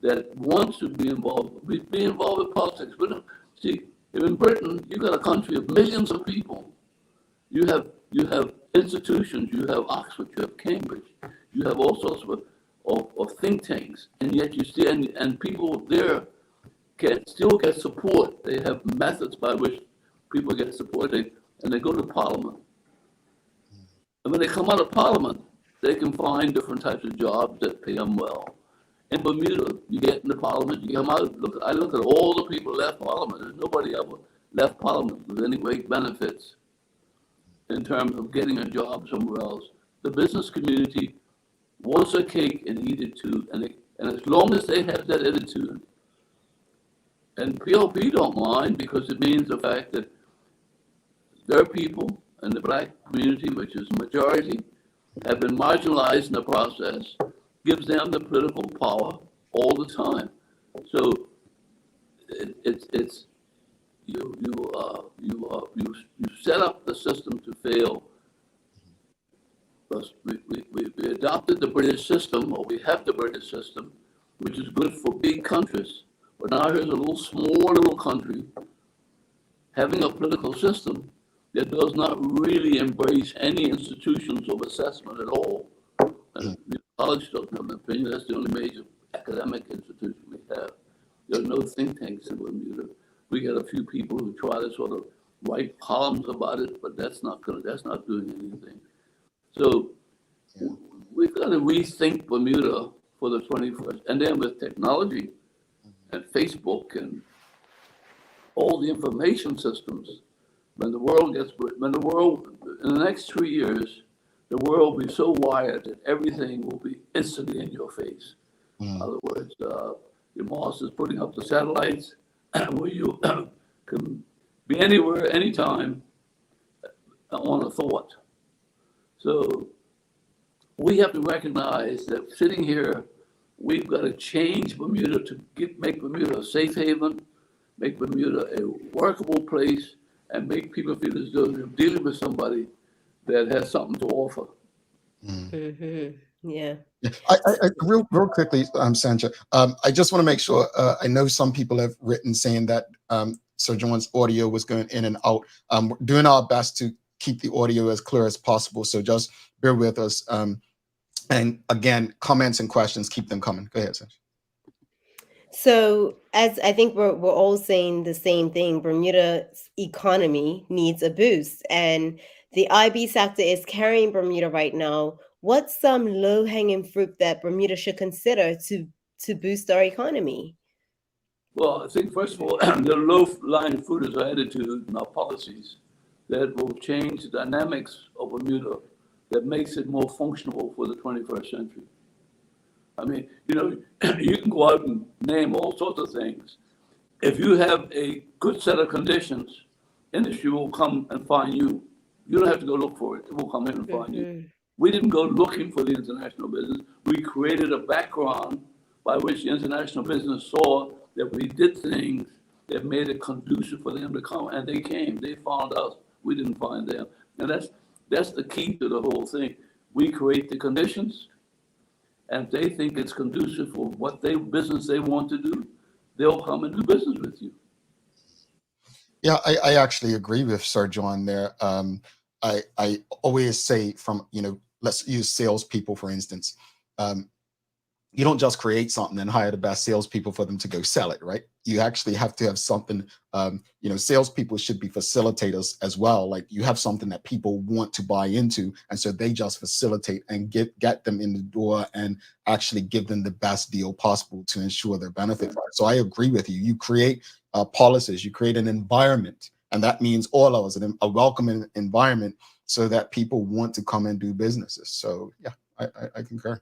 that want to be involved in politics. But see, in Britain, you've got a country of millions of people. You have institutions, you have Oxford, you have Cambridge, you have all sorts of think tanks, and yet you see, and people there can still get support. They have methods by which people get support, and they go to Parliament. And when they come out of Parliament, they can find different types of jobs that pay them well. In Bermuda, you get into Parliament, you come out, I look at all the people who left Parliament. There's nobody ever left Parliament with any great benefits in terms of getting a job somewhere else. The business community wants a cake and eat it too. And as long as they have that attitude, And PLP don't mind because it means the fact that their people and the black community, which is the majority, have been marginalized in the process, gives them the political power all the time. So it's you set up the system to fail. We adopted the British system, or we have the British system, which is good for big countries. But now here's a small little country having a political system that does not really embrace any institutions of assessment at all. And the college doesn't have an opinion. That's the only major academic institution we have. There are no think tanks in Bermuda. We get a few people who try to sort of write columns about it, but that's not doing anything. So we've got to rethink Bermuda for the 21st. And then with technology and Facebook and all the information systems, in the next 3 years, the world will be so wired that everything will be instantly in your face. In other words, Mars is putting up the satellites where you can be anywhere, anytime on a thought. So we have to recognize that sitting here, we've got to change Bermuda to make Bermuda a safe haven, make Bermuda a workable place, and make people feel as though they're dealing with somebody that has something to offer. Yeah. I real quickly, Sandra, I just want to make sure, I know some people have written saying that Sir John's audio was going in and out. We're doing our best to keep the audio as clear as possible, so just bear with us. And again, comments and questions, keep them coming. Go ahead, Sandra. So, as I think we're all saying the same thing, Bermuda's economy needs a boost, and the IB sector is carrying Bermuda right now. What's some low-hanging fruit that Bermuda should consider to boost our economy? Well, I think first of all, the low-lying fruit is our attitude and our policies that will change the dynamics of Bermuda, that makes it more functional for the 21st century. I mean, you can go out and name all sorts of things. If you have a good set of conditions, industry will come and find you. You don't have to go look for it. It will come in and find you. We didn't go looking for the international business. We created a background by which the international business saw that we did things that made it conducive for them to come. And they came. They found us. We didn't find them. And that's the key to the whole thing. We create the conditions. And if they think it's conducive for what business they want to do, they'll come and do business with you. Yeah, I actually agree with Sir John there. I always say let's use salespeople, for instance. You don't just create something and hire the best salespeople for them to go sell it, right? You actually have to have something, salespeople should be facilitators as well. Like you have something that people want to buy into. And so they just facilitate and get them in the door and actually give them the best deal possible to ensure their benefit. So I agree with you. You create policies, you create an environment, and that means all of us, a welcoming environment so that people want to come and do businesses. So yeah, I concur.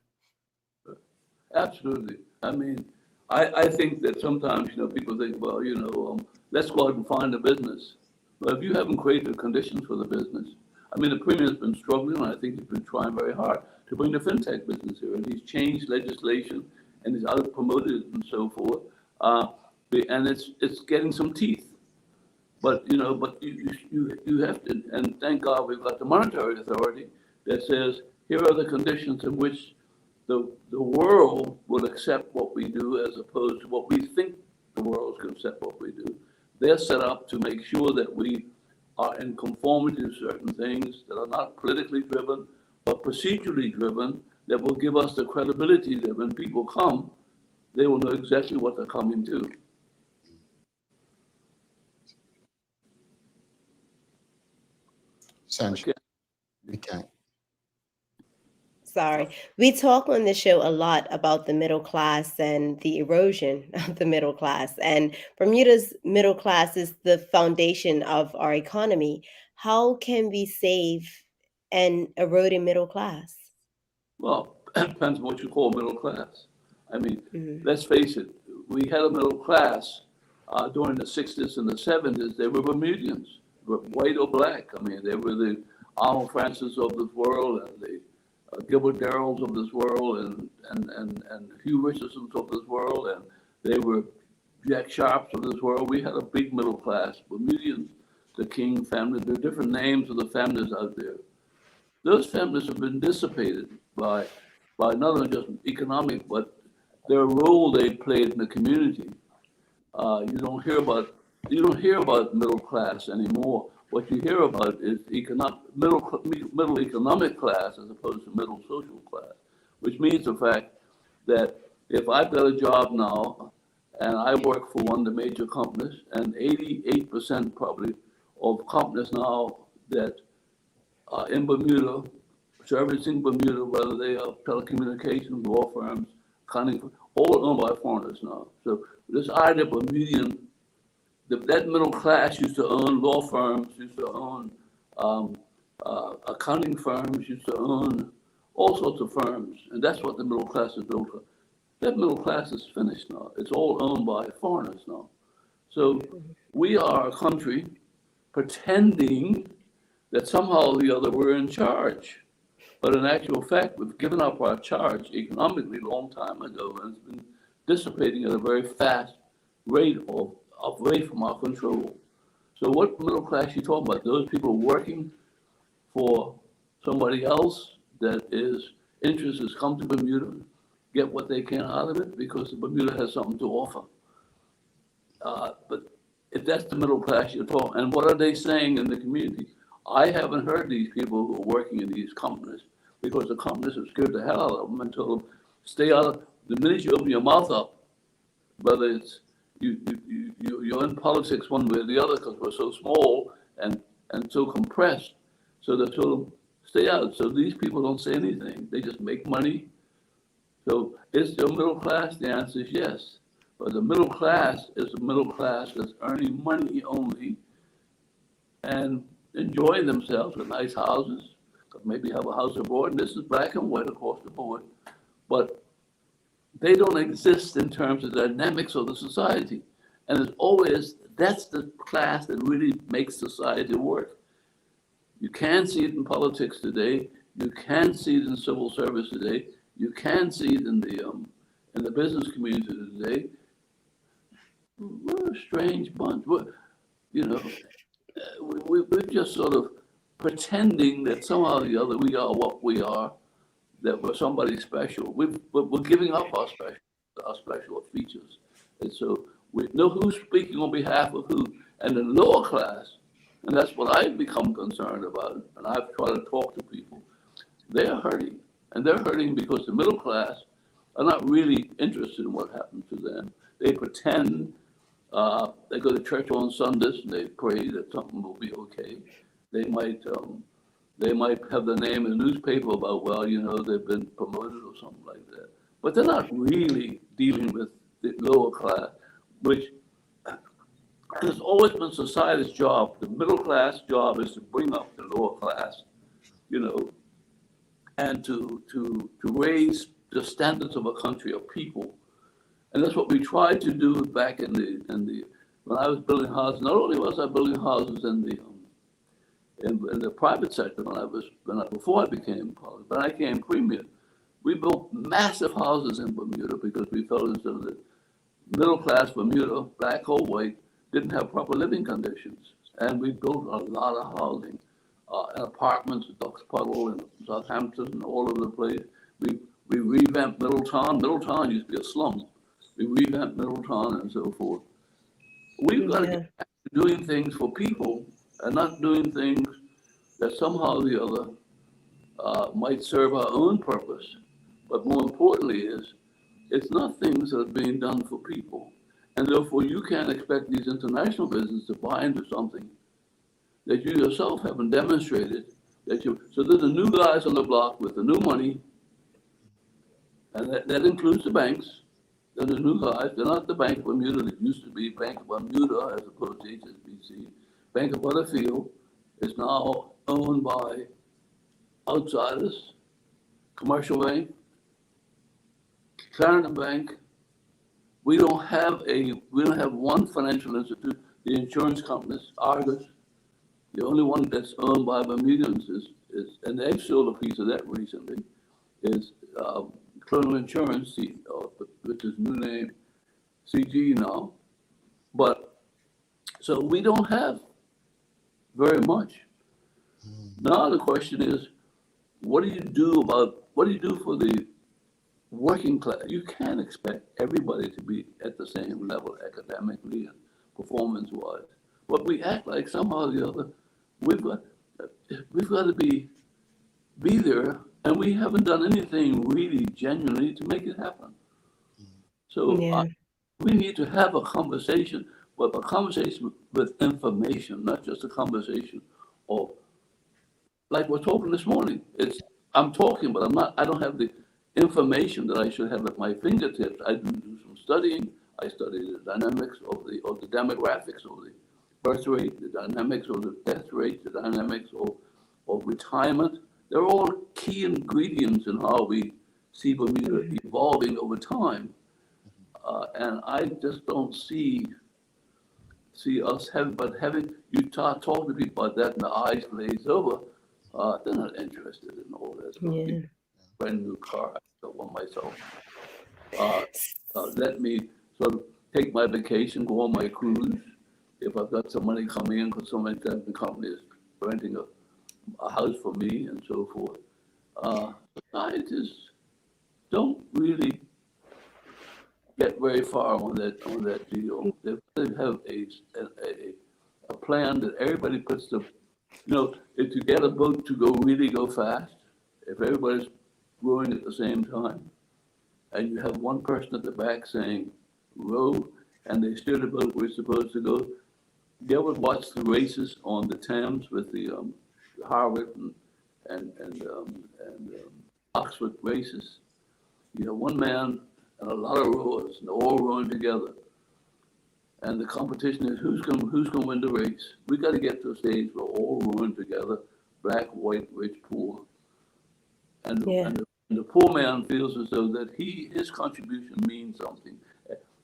Absolutely. I mean, I think that sometimes, people think, well, let's go out and find a business. But if you haven't created the conditions for the business, I mean, the Premier has been struggling, and I think he's been trying very hard to bring the fintech business here. And he's changed legislation, and he's out promoted it and so forth. And it's getting some teeth. But you have to, and thank God we've got the monetary authority that says, here are the conditions in which the world will accept what we do as opposed to what we think the world can accept what we do. They're set up to make sure that we are in conformity to certain things that are not politically driven, but procedurally driven, that will give us the credibility that when people come, they will know exactly what they're coming to. Sandra, we can't. Sorry. We talk on this show a lot about the middle class and the erosion of the middle class. And Bermuda's middle class is the foundation of our economy. How can we save an eroding middle class? Well, it depends on what you call middle class. I mean, let's face it, we had a middle class during the 60s and the 70s, they were Bermudians, white or black. I mean, they were the Arnold Francis of this world and the Gilbert Darrells of this world and Hugh Richardsons of this world, and they were Jack Sharps of this world. We had a big middle class, Bermudians, the King family. There are different names of the families out there. Those families have been dissipated by not only just economic, but their role they played in the community. You don't hear about middle class anymore. What you hear about is middle economic class as opposed to middle social class, which means the fact that if I've got a job now and I work for one of the major companies, and 88% probably of companies now that are in Bermuda, servicing Bermuda, whether they are telecommunications, law firms, accounting, all owned by foreigners now. So this idea of Bermudian, that middle class used to own law firms, used to own accounting firms, used to own all sorts of firms, and that's what the middle class is built on. That middle class is finished now. It's all owned by foreigners now. So we are a country pretending that somehow or the other we're in charge. But in actual fact, we've given up our charge economically a long time ago, and it's been dissipating at a very fast rate away from our control. So what middle class you talking about? Those people working for somebody else that is interest has come to Bermuda, get what they can out of it because Bermuda has something to offer. But if that's the middle class you're talking, and what are they saying in the community? I haven't heard these people who are working in these companies because the companies have scared the hell out of them and told them, stay out of, the minute you open your mouth up, whether it's you're in politics one way or the other because we're so small and so compressed. So they told them, stay out. So these people don't say anything. They just make money. So is there a middle class? The answer is yes. But the middle class is a middle class that's earning money only and enjoying themselves with nice houses, maybe have a house abroad, and this is black and white across the board. But they don't exist in terms of the dynamics of the society. And it's always, that's the class that really makes society work. You can see it in politics today. You can see it in civil service today. You can see it in the business community today. We're a strange bunch. We're just sort of pretending that somehow or the other we are what we are, that we're somebody special. We're giving up our special features. And so we know who's speaking on behalf of who. And the lower class, and that's what I've become concerned about, and I've tried to talk to people, they're hurting. And they're hurting because the middle class are not really interested in what happens to them. They pretend, they go to church on Sundays and they pray that something will be okay. They might have their name in the newspaper about, well, they've been promoted or something like that. But they're not really dealing with the lower class, which has always been society's job. The middle class job is to bring up the lower class, and to raise the standards of a country, of people. And that's what we tried to do back in the when I was building houses. Not only was I building houses in the private sector before I became public, but I became premier. We built massive houses in Bermuda because we felt as though the middle class Bermuda, black or white, didn't have proper living conditions. And we built a lot of housing. Apartments, Ducks Puddle and Southampton and all over the place. We revamped Middletown. Middletown used to be a slum. We revamped Middletown and so forth. We've got to get back to doing things for people and not doing things that somehow or the other might serve our own purpose. But more importantly it's not things that are being done for people. And therefore you can't expect these international businesses to buy into something that you yourself haven't demonstrated so there's the new guys on the block with the new money, and that includes the banks. They're the new guys. They're not the Bank of Bermuda that used to be Bank of Bermuda as opposed to HSBC. Bank of Butterfield is now owned by outsiders, Commercial Bank, Clarendon Bank, We don't have one financial institute. The insurance companies, Argus, the only one that's owned by Bermudans is and they've sold a piece of that recently, is Colonial Insurance, which is new name CG now. But so we don't have very much. Now the question is, what do you do for the working class? You can't expect everybody to be at the same level academically and performance-wise. But we act like somehow or the other we've got to be there, and we haven't done anything really genuinely to make it happen. So we need to have a conversation, but a conversation with information, not just a conversation of, like we're talking this morning. I'm talking, but I don't have the information that I should have at my fingertips. I do some studying. I study the dynamics of the demographics of the birth rate, the dynamics of the death rate, the dynamics of retirement. They're all key ingredients in how we see Bermuda evolving over time. And I just don't see us having you talk to people about that and the eyes glaze over. They're not interested in all that. Yeah. Brand new car, I got one myself. Let me sort of take my vacation, go on my cruise. If I've got some money coming in, because some of the company is renting a house for me and so forth. Scientists don't really get very far on that deal. They have a plan that everybody puts if you get a boat to go fast, if everybody's rowing at the same time, and you have one person at the back saying row, and they steer the boat where it's supposed to go. You ever watch the races on the Thames with the Harvard and Oxford races? You have one man and a lot of rowers, and they're all rowing together. And the competition is who's going to win the race. We got to get to a stage where we're all rowing together, black, white, rich, poor. And the poor man feels as though that his contribution means something.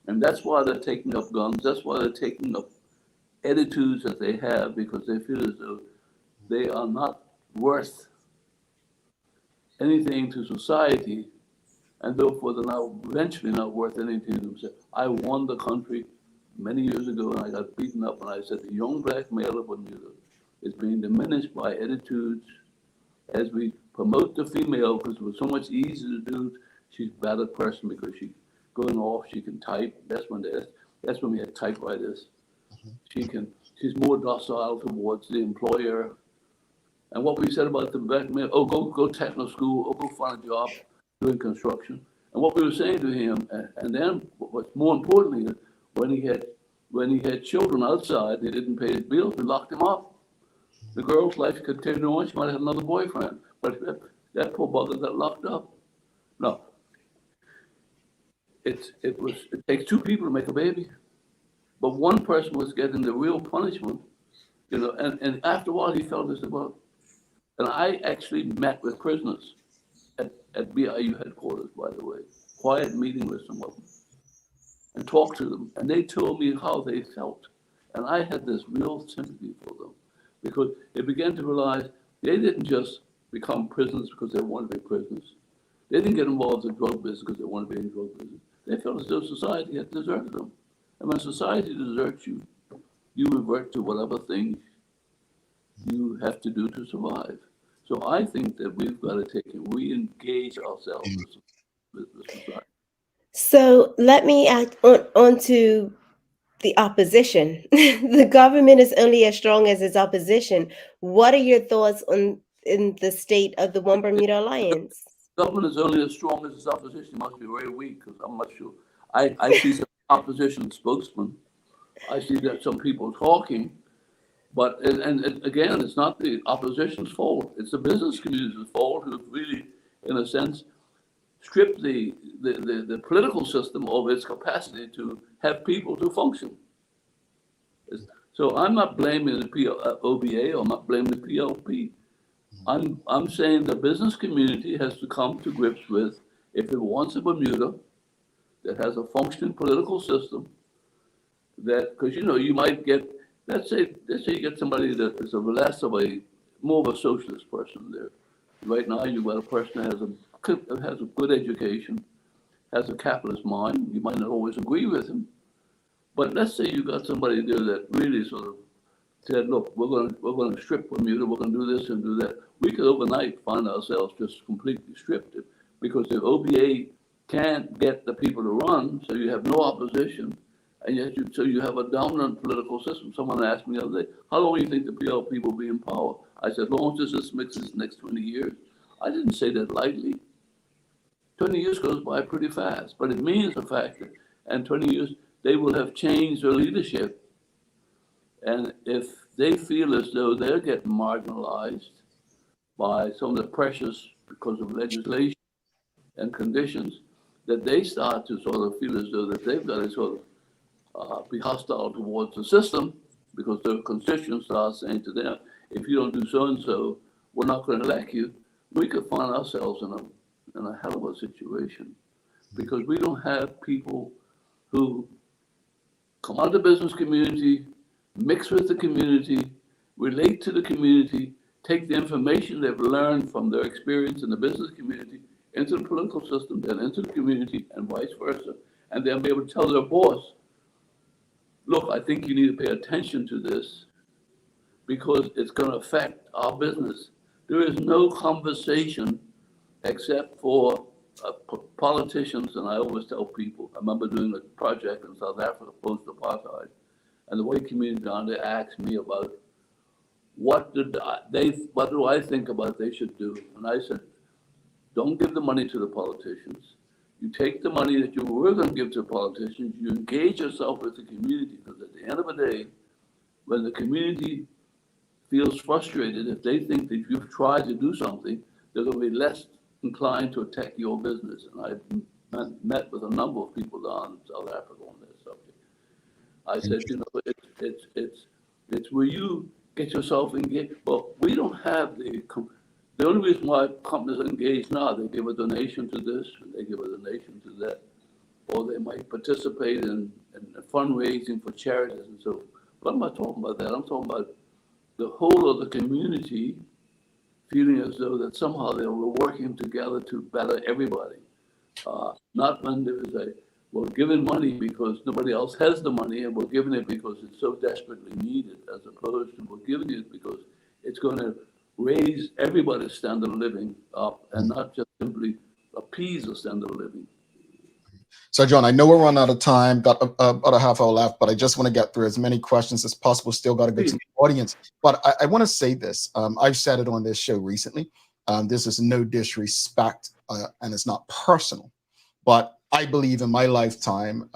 And that's why they're taking up guns. That's why they're taking up attitudes that they have, because they feel as though they are not worth anything to society, and therefore they're now eventually not worth anything to themselves. I won the country many years ago, and I got beaten up, and I said the young black male of Bermuda is being diminished by attitudes as we promote the female, because it was so much easier to do. She's a better person because she's going off, she can type. That's when we had typewriters. She's more docile towards the employer. And what we said about the black man, go technical school, go find a job doing construction. And what we were saying to him, and then what's more importantly, when he had children outside, they didn't pay his bills, we locked him up. The girl's life continued on, she might have had another boyfriend, but that poor bugger got locked up. No. It takes two people to make a baby. But one person was getting the real punishment, and after a while he felt this about. And I actually met with prisoners at BIU headquarters, by the way, quiet meeting with some of them, and talked to them. And they told me how they felt. And I had this real sympathy for them, because they began to realize they didn't just become prisoners because they wanted to be prisoners. They didn't get involved in drug business because they wanted to be in drug business. They felt as though society had deserted them. And when society deserts you, you revert to whatever things you have to do to survive. So I think that we've got to take and re-engage ourselves with society. So let me act on to the opposition. The government is only as strong as its opposition. What are your thoughts in the state of the One Bermuda Alliance? Government is only as strong as its opposition. Must be very weak, because I'm not sure. I see some opposition spokesman. I see that some people talking, but and again, it's not the opposition's fault. It's the business community's fault, who've really, in a sense, stripped the political system of its capacity to have people to function. So I'm not blaming the OBA, or I'm not blaming the PLP. I'm saying the business community has to come to grips with, if it wants a Bermuda, that has a functioning political system, that, because you might get, let's say you get somebody that is more of a socialist person there. Right now, you've got a person that has a good education, has a capitalist mind. You might not always agree with him, but let's say you got somebody there that really sort of said, look, we're going to strip Bermuda, we're going to do this and do that. We could overnight find ourselves just completely stripped because the OBA can't get the people to run, so you have no opposition, and yet you have a dominant political system. Someone asked me the other day, how long do you think the PLP will be in power? I said, as long as this mixes the next 20 years. I didn't say that lightly. 20 years goes by pretty fast, but it means the fact that in 20 years, they will have changed their leadership. And if they feel as though they're getting marginalized by some of the pressures because of legislation and conditions, that they start to sort of feel as though that they've got to sort of be hostile towards the system, because their constituents start saying to them, if you don't do so-and-so, we're not going to elect you. We could find ourselves in a hell of a situation, because we don't have people who come out of the business community, mix with the community, relate to the community, take the information they've learned from their experience in the business community into the political system, then into the community, and vice versa. And then be able to tell their boss, look, I think you need to pay attention to this because it's going to affect our business. There is no conversation except for politicians, and I always tell people, I remember doing a project in South Africa post-apartheid, and the white community down there asked me about what do I think about they should do? And I said, don't give the money to the politicians. You take the money that you were going to give to the politicians, you engage yourself with the community, because at the end of the day, when the community feels frustrated, if they think that you've tried to do something, they're going to be less inclined to attack your business. And I've met with a number of people down in South Africa on that subject. I said, it's where you get yourself engaged. Well, we don't have the only reason why companies are engaged now, they give a donation to this, they give a donation to that, or they might participate in fundraising for charities and so. But I'm not talking about that. I'm talking about the whole of the community feeling as though that somehow they were working together to better everybody. Not when there is we're giving money because nobody else has the money, and we're giving it because it's so desperately needed, as opposed to we're giving it because it's going to raise everybody's standard of living up and not just simply appease the standard of living. So, John, I know we're running out of time, got about a half hour left, but I just want to get through as many questions as possible. Still got to go to the audience. But I want to say this. I've said it on this show recently. This is no disrespect, and it's not personal. But I believe in my lifetime,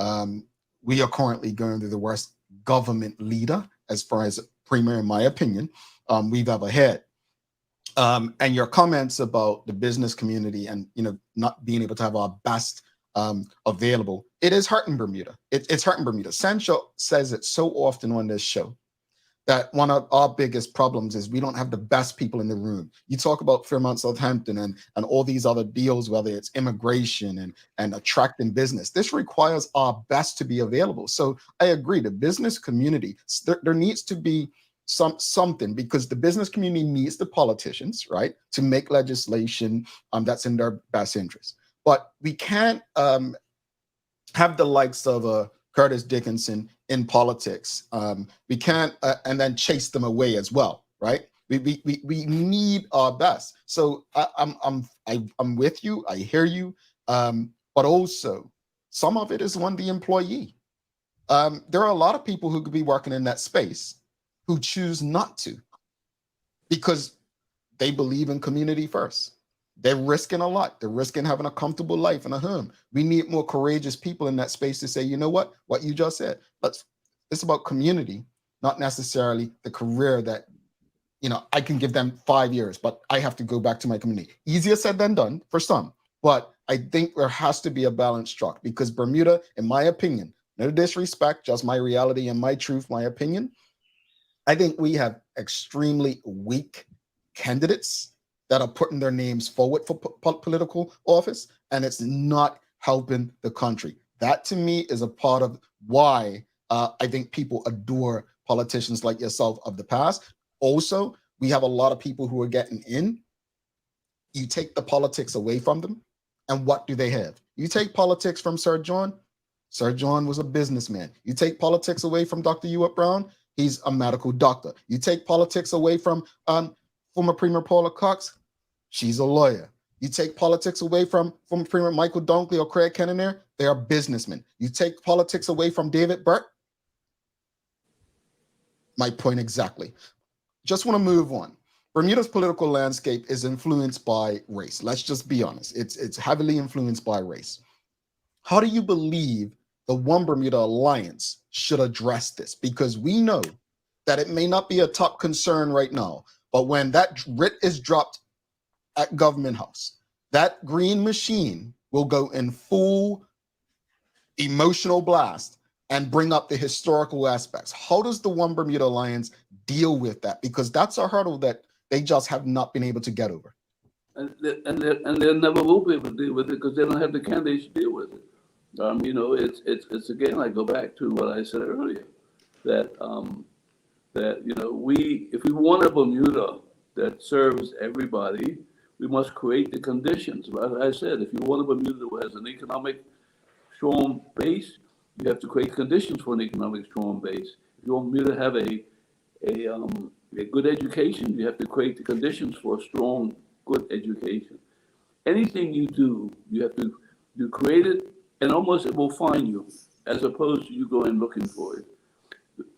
we are currently going through the worst government leader, as far as premier, in my opinion, we've ever had. And your comments about the business community and not being able to have our best available, it is hurting Bermuda. It's hurting Bermuda. Sancho says it so often on this show that one of our biggest problems is we don't have the best people in the room. You talk about Fairmont Southampton and all these other deals, whether it's immigration and attracting business. This requires our best to be available. So I agree, the business community, there needs to be something, because the business community needs the politicians, right, to make legislation that's in their best interest. But we can't have the likes of Curtis Dickinson in politics. We can't and then chase them away as well, right? We need our best. So I'm with you. I hear you. But also, some of it is on the employee. There are a lot of people who could be working in that space who choose not to because they believe in community first. They're risking a lot. They're risking having a comfortable life and a home. We need more courageous people in that space to say, you know what you just said. It's about community, not necessarily the career that, I can give them 5 years, but I have to go back to my community. Easier said than done for some. But I think there has to be a balance struck, because Bermuda, in my opinion, no disrespect, just my reality and my truth, my opinion, I think we have extremely weak candidates that are putting their names forward for political office, and it's not helping the country. That to me is a part of why I think people adore politicians like yourself of the past. Also, we have a lot of people who are getting in. You take the politics away from them, and what do they have? You take politics from Sir John. Sir John was a businessman. You take politics away from Dr. Ewart Brown, he's a medical doctor. You take politics away from former Premier Paula Cox, she's a lawyer. You take politics away from Premier Michael Dunkley or Craig Kennenair, they are businessmen. You take politics away from David Burke, my point exactly. Just want to move on. Bermuda's political landscape is influenced by race. Let's just be honest. It's heavily influenced by race. How do you believe the One Bermuda Alliance should address this? Because we know that it may not be a top concern right now, but when that writ is dropped at Government House, that green machine will go in full emotional blast and bring up the historical aspects. How does the One Bermuda Alliance deal with that? Because that's a hurdle that they just have not been able to get over. And they never will be able to deal with it because they don't have the candidates to deal with it. It's again, I go back to what I said earlier, that if we want a Bermuda that serves everybody, we must create the conditions. As I said, if you want a Bermuda that has an economic strong base, you have to create conditions for an economic strong base. If you want Bermuda to have a good education, you have to create the conditions for a strong, good education. Anything you do, you create it, and almost it will find you, as opposed to you going looking for it.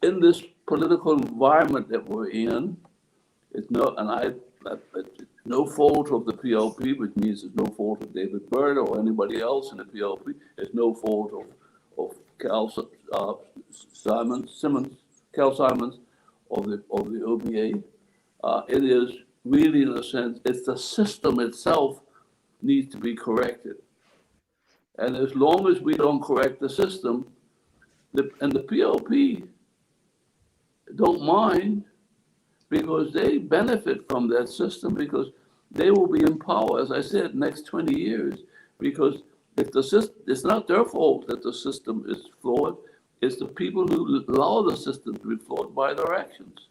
In this political environment that we're in, it's no fault of the PLP, which means it's no fault of David Byrd or anybody else in the PLP. It's no fault of Cal Simons of the OBA. It is really, in a sense, it's the system itself needs to be corrected. And as long as we don't correct the system, and the PLP don't mind, because they benefit from that system, because they will be in power, as I said, next 20 years. Because if the system, it's not their fault that the system is flawed, it's the people who allow the system to be flawed by their actions.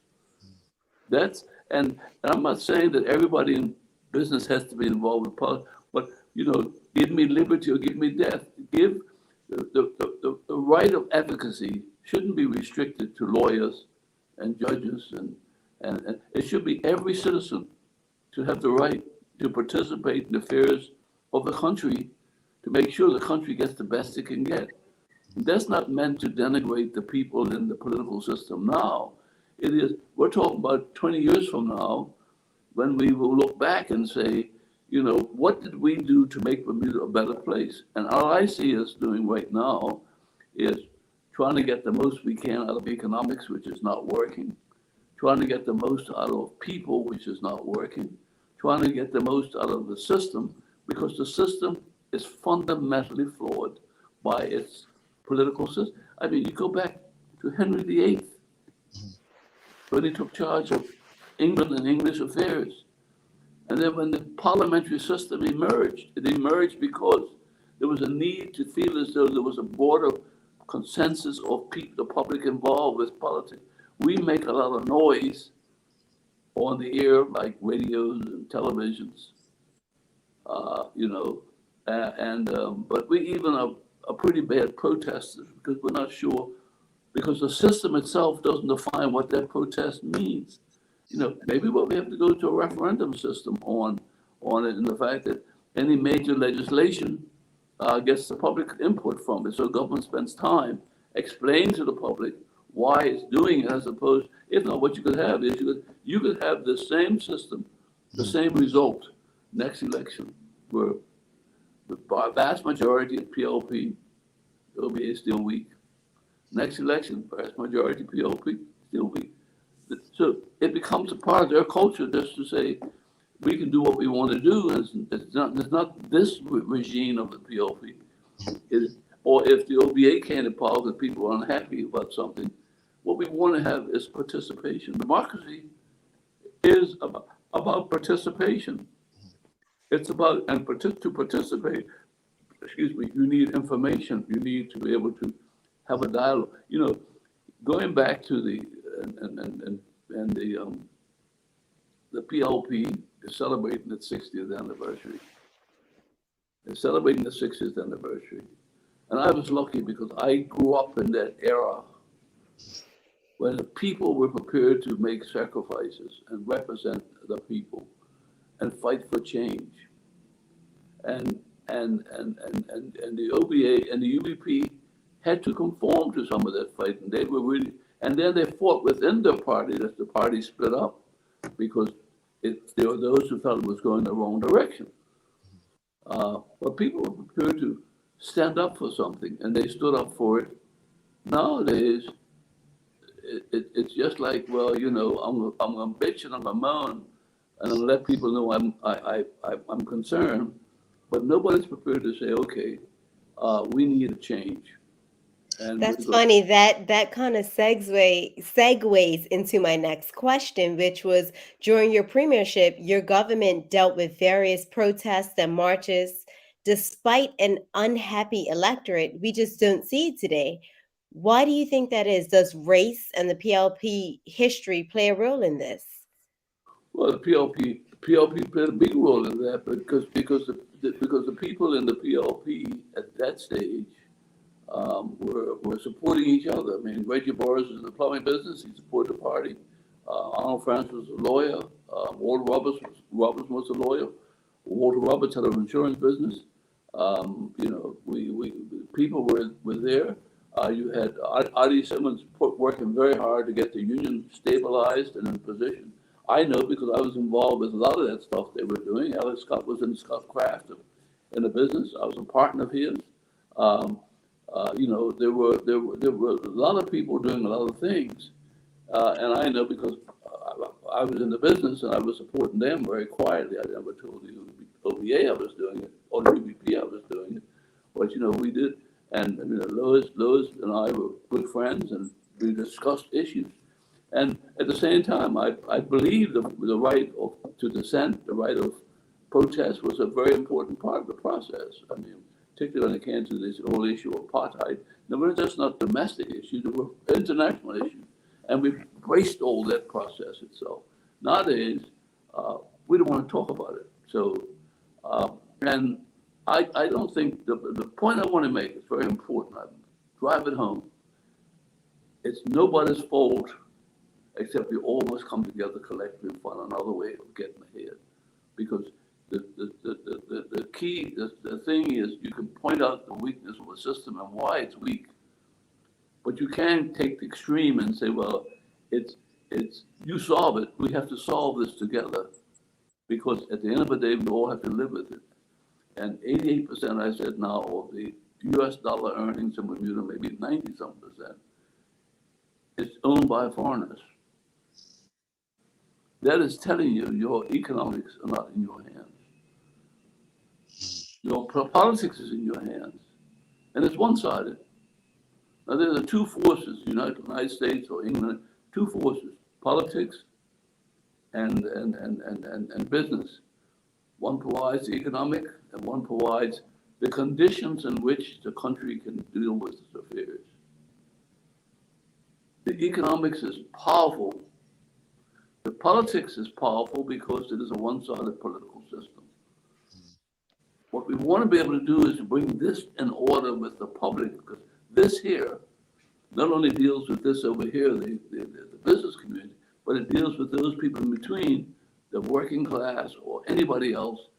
And I'm not saying that everybody in business has to be involved with politics, but give me liberty or give me death. Give the right of advocacy shouldn't be restricted to lawyers and judges, and it should be every citizen to have the right to participate in the affairs of the country, to make sure the country gets the best it can get. That's not meant to denigrate the people in the political system now. It is, we're talking about 20 years from now, when we will look back and say, what did we do to make Bermuda a better place? And all I see us doing right now is trying to get the most we can out of economics, which is not working, trying to get the most out of people, which is not working, trying to get the most out of the system, because the system is fundamentally flawed by its political system. I mean, you go back to Henry VIII, when he took charge of England and English affairs. And then when the parliamentary system emerged, it emerged because there was a need to feel as though there was a broader consensus of people, the public involved with politics. We make a lot of noise on the air, like radios and televisions, but we even are pretty bad protesters because we're not sure, because the system itself doesn't define what that protest means. Maybe we have to go to a referendum system on it, and the fact that any major legislation gets the public input from it. So government spends time explaining to the public why it's doing it, as opposed, if not, what you could have is you could have the same system, the same result next election, where the vast majority of PLP, OBA is still weak. Next election, vast majority of PLP, still weak. So it becomes a part of their culture just to say, we can do what we want to do. It's not this regime of the PLP. Or if the OBA can't empower because people are unhappy about something, what we want to have is participation. Democracy is about participation. It's about, to participate, you need information. You need to be able to have a dialogue. You know, going back to the PLP is celebrating its 60th anniversary. It's celebrating the 60th anniversary. And I was lucky because I grew up in that era when the people were prepared to make sacrifices and represent the people and fight for change. And the OBA and the UBP had to conform to some of that fight, and they were really, and then they fought within their party as the party split up, because there were those who felt it was going the wrong direction. But people were prepared to stand up for something, and they stood up for it. Nowadays, it's just like, well, you know, I'm gonna bitch and I'm gonna moan, and I'll let people know I'm concerned, but nobody's prepared to say, okay, we need a change. And that's funny. That kind of segues into my next question, which was, during your premiership, your government dealt with various protests and marches. Despite an unhappy electorate, we just don't see it today. Why do you think that is? Does race and the PLP history play a role in this? Well, the PLP played a big role in that, because the people in the PLP at that stage were supporting each other. I mean, Reggie Boris was in the plumbing business; he supported the party. Arnold Francis was a lawyer. Walter Roberts was a lawyer. Walter Roberts had an insurance business. You know, we people were there. You had Adi Simmons working very hard to get the union stabilized and in position. I know because I was involved with a lot of that stuff they were doing. Alex Scott was in Scott Craft in the business. I was a partner of his. You know, there were a lot of people doing a lot of things, and I know because I was in the business and I was supporting them very quietly. I never told the OBA I was doing it, or the UBP I was doing it, but you know, we did. And you know, Lois and I were good friends, and we discussed issues. And at the same time, I believe the right to dissent, the right of protest, was a very important part of the process. I mean, particularly when it came to this whole issue of apartheid. There were just not domestic issues; there were international issues, and we embraced all that process itself. Nowadays, we don't want to talk about it. So, and I don't think the point I want to make is very important. I drive it home. It's nobody's fault, except we all must come together collectively and find another way of getting ahead. Because the key, the thing is, you can point out the weakness of a system and why it's weak, but you can't take the extreme and say, well, it's you solve it. We have to solve this together, because at the end of the day, we all have to live with it. And 88%, I said now, of the US dollar earnings in Bermuda, maybe 90-some%, is owned by foreigners. That is telling you your economics are not in your hands. Your politics is in your hands, and it's one-sided. Now, there are two forces, United States or England, two forces, politics and business. One provides the economic, and one provides the conditions in which the country can deal with its affairs. The economics is powerful. The politics is powerful because it is a one-sided political system. What we want to be able to do is bring this in order with the public, because this here not only deals with this over here, the business community, but it deals with those people in between, the working class or anybody else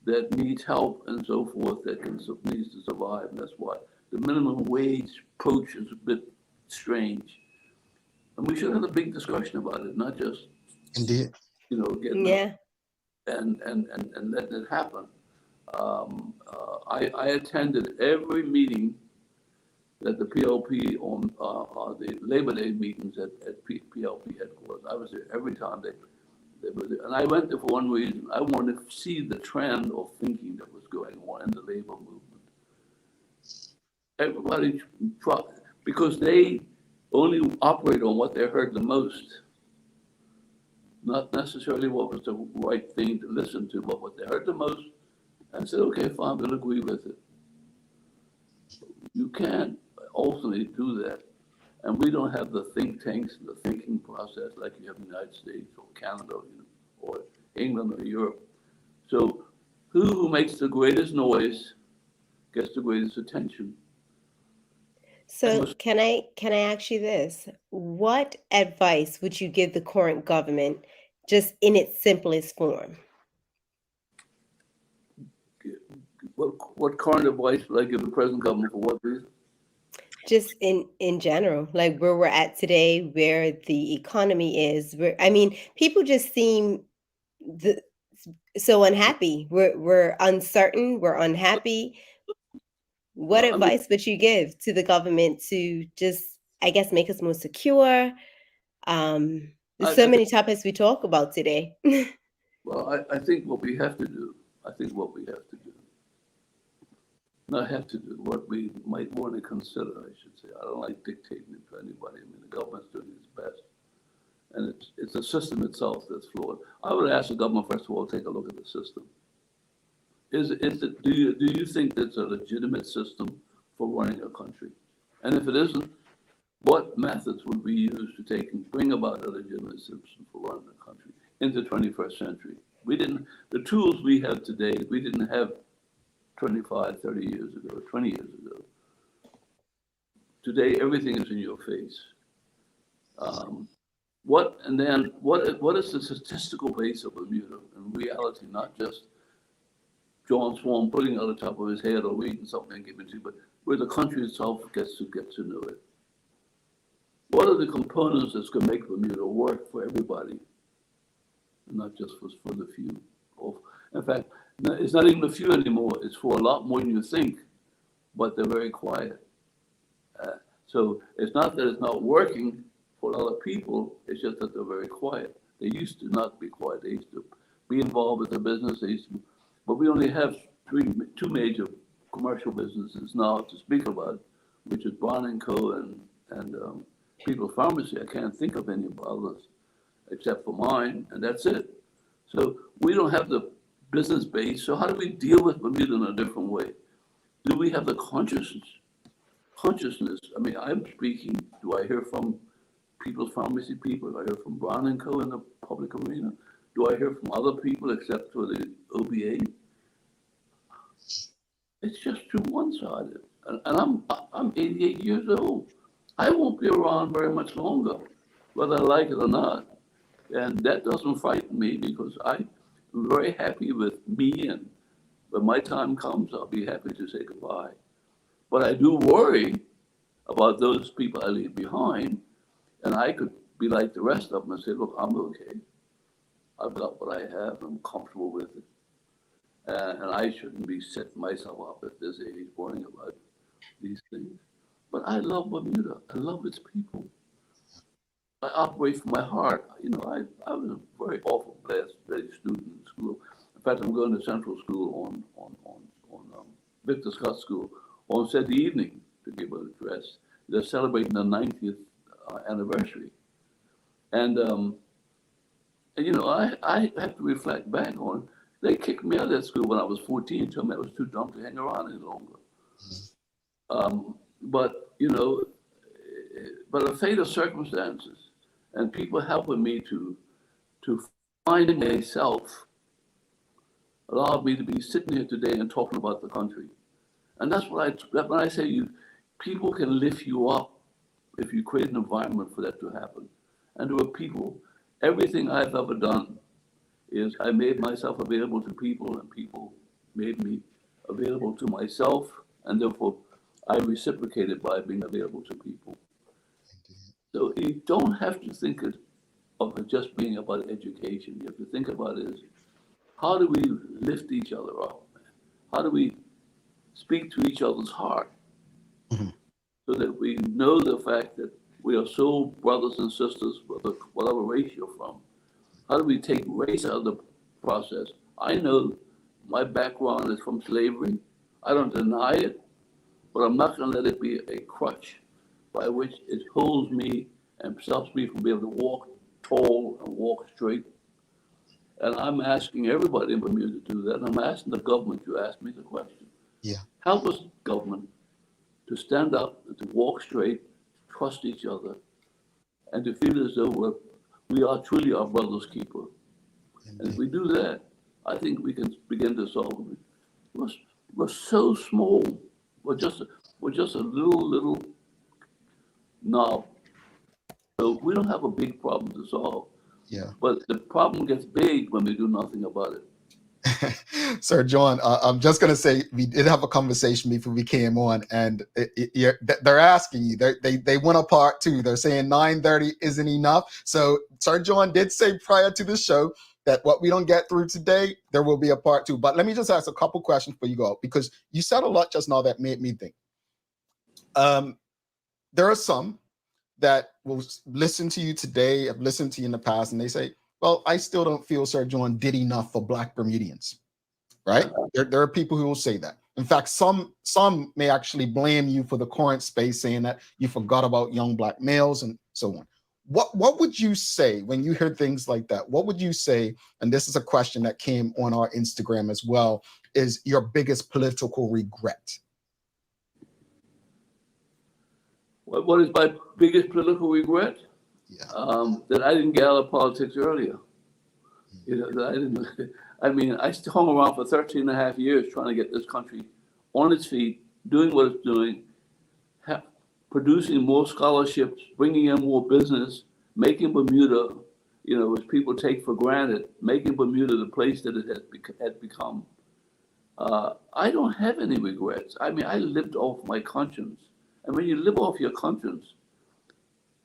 that needs help and so forth, that needs to survive. And that's why the minimum wage approach is a bit strange. And we should have a big discussion about it, not just, indeed, getting up and letting it happen. I attended every meeting that the PLP on the Labor Day meetings at PLP headquarters. I was there every time they were there. And I went there for one reason. I wanted to see the trend of thinking that was going on in the labor movement. Everybody tried, because they only operate on what they heard the most, not necessarily what was the right thing to listen to, but what they heard the most, and said, okay, fine, we'll agree with it. You can't ultimately do that. And we don't have the think tanks and the thinking process like you have in the United States or Canada or England or Europe. So who makes the greatest noise gets the greatest attention. So can I ask you this? What advice would you give the current government just in its simplest form? What current advice would I give the present government for what reason? Just in general, like where we're at today, where the economy is, where I mean, people just seem the, so unhappy. We're uncertain, we're unhappy. What advice would you give to the government to just, I guess, make us more secure? There's so many topics we talk about today. Well, I think what we have to do, not have to do, what we might want to consider, I should say. I don't like dictating it to anybody. I mean, the government's doing its best. And it's the system itself that's flawed. I would ask the government, first of all, take a look at the system. Do you think that's a legitimate system for running a country? And if it isn't, what methods would we use to take and bring about a legitimate system for running a country into the 21st century? The tools we have today, we didn't have 25, 30 years ago, 20 years ago. Today, everything is in your face. What is the statistical base of Bermuda in reality, not just John Swan putting it on the top of his head or reading something and giving it to you, but where the country itself gets to know it. What are the components that's going to make Bermuda work for everybody, not just for the few? In fact, it's not even a few anymore. It's for a lot more than you think, but they're very quiet. So it's not that it's not working for other people, it's just that they're very quiet. They used to not be quiet. They used to be involved with the business. But we only have two major commercial businesses now to speak about, which is Brown & Co. and People's Pharmacy. I can't think of any others except for mine, and that's it. So we don't have the business base. So how do we deal with Bermuda in a different way? Do we have the consciousness? I mean, I'm speaking. Do I hear from People's Pharmacy people? Do I hear from Brown & Co. in the public arena? Do I hear from other people except for the OBA? It's just too one-sided. And I'm 88 years old. I won't be around very much longer, whether I like it or not. And that doesn't frighten me because I'm very happy with me, and when my time comes, I'll be happy to say goodbye. But I do worry about those people I leave behind, and I could be like the rest of them and say, look, I'm okay. I've got what I have, I'm comfortable with it. And I shouldn't be setting myself up at this age worrying about these things. But I love Bermuda. I love its people. I operate from my heart. You know, I was a very awful class student in school. In fact, I'm going to Central School on Victor Scott School on Saturday evening to give an address. They're celebrating the 90th anniversary. And you know, I have to reflect back on, they kicked me out of that school when I was 14, told me I was too dumb to hang around any longer. But, you know, but a fate of circumstances and people helping me to find myself allowed me to be sitting here today and talking about the country. And that's what when I say people can lift you up if you create an environment for that to happen. And there were people, everything I've ever done is I made myself available to people and people made me available to myself, and therefore I reciprocated by being available to people. So you don't have to think of it just being about education. You have to think about it as, how do we lift each other up? How do we speak to each other's heart so that we know the fact that we are so brothers and sisters, whatever race you're from? How do we take race out of the process? I know my background is from slavery. I don't deny it, but I'm not going to let it be a crutch by which it holds me and stops me from being able to walk tall and walk straight. And I'm asking everybody in Bermuda to do that. And I'm asking the government to ask me the question. Yeah. Help us, government, to stand up, to walk straight, trust each other, and to feel as though we are truly our brother's keeper. And if we do that, I think we can begin to solve it. We're so small. We're just a little knob. So we don't have a big problem to solve. Yeah. But the problem gets big when we do nothing about it. Sir John, I'm just going to say we did have a conversation before we came on, and they're asking you. They want a part two. They're saying 9:30 isn't enough. So Sir John did say prior to the show that what we don't get through today, there will be a part two. But let me just ask a couple questions before you go out, because you said a lot just now that made me think. There are some that will listen to you today, have listened to you in the past, and they say, well, I still don't feel Sir John did enough for Black Bermudians, right? There are people who will say that. In fact, some may actually blame you for the current space, saying that you forgot about young Black males and so on. What would you say when you hear things like that? What would you say, and this is a question that came on our Instagram as well, is your biggest political regret? What is my biggest political regret? Yeah. That I didn't get out of politics earlier. You know, that I didn't. I mean, I hung around for 13 and a half years trying to get this country on its feet, doing what it's doing, producing more scholarships, bringing in more business, making Bermuda, you know, as people take for granted, making Bermuda the place that it has become. I don't have any regrets. I mean, I lived off my conscience. And when you live off your conscience,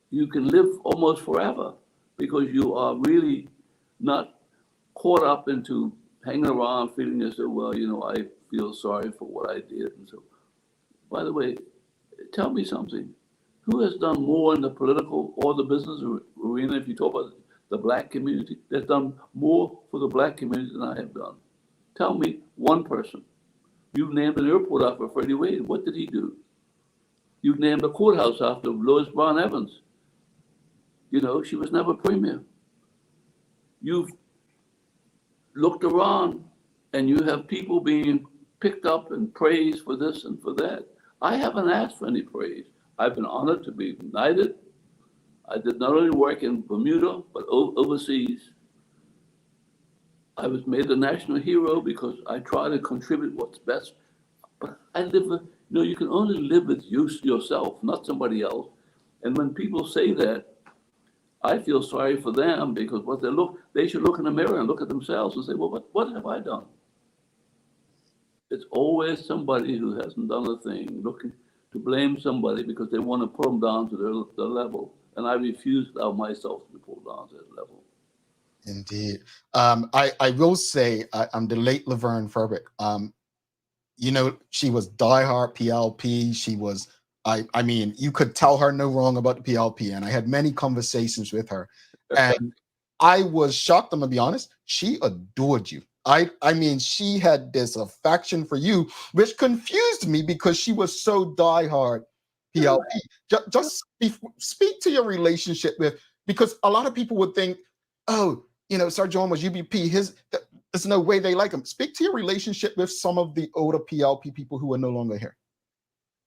you can live almost forever because you are really not caught up into hanging around feeling as though, well, you know, I feel sorry for what I did. And so, by the way, tell me something. Who has done more in the political or the business arena, if you talk about the Black community, that's done more for the Black community than I have done? Tell me one person. You've named an airport after Freddie Wade. What did he do? You've named a courthouse after Lois Brown Evans. You know, she was never premier. You've looked around and you have people being picked up and praised for this and for that. I haven't asked for any praise. I've been honored to be knighted. I did not only work in Bermuda, but overseas. I was made a national hero because I try to contribute what's best. But I live, you know, you can only live with yourself, not somebody else. And when people say that, I feel sorry for them because they should look in the mirror and look at themselves and say, well, what have I done? It's always somebody who hasn't done a thing, looking to blame somebody because they want to put them down to their level. And I refuse to allow myself to be pulled down to that level. Indeed. I will say I'm the late Laverne Furbick. You know, she was diehard PLP. She was, I mean, you could tell her no wrong about the PLP. And I had many conversations with her. And I was shocked, I'm going to be honest. She adored you. I mean, she had this affection for you, which confused me because she was so diehard PLP. Just speak to your relationship with, because a lot of people would think, oh, you know, Sir John was UBP. There's no way they like him. Speak to your relationship with some of the older PLP people who are no longer here.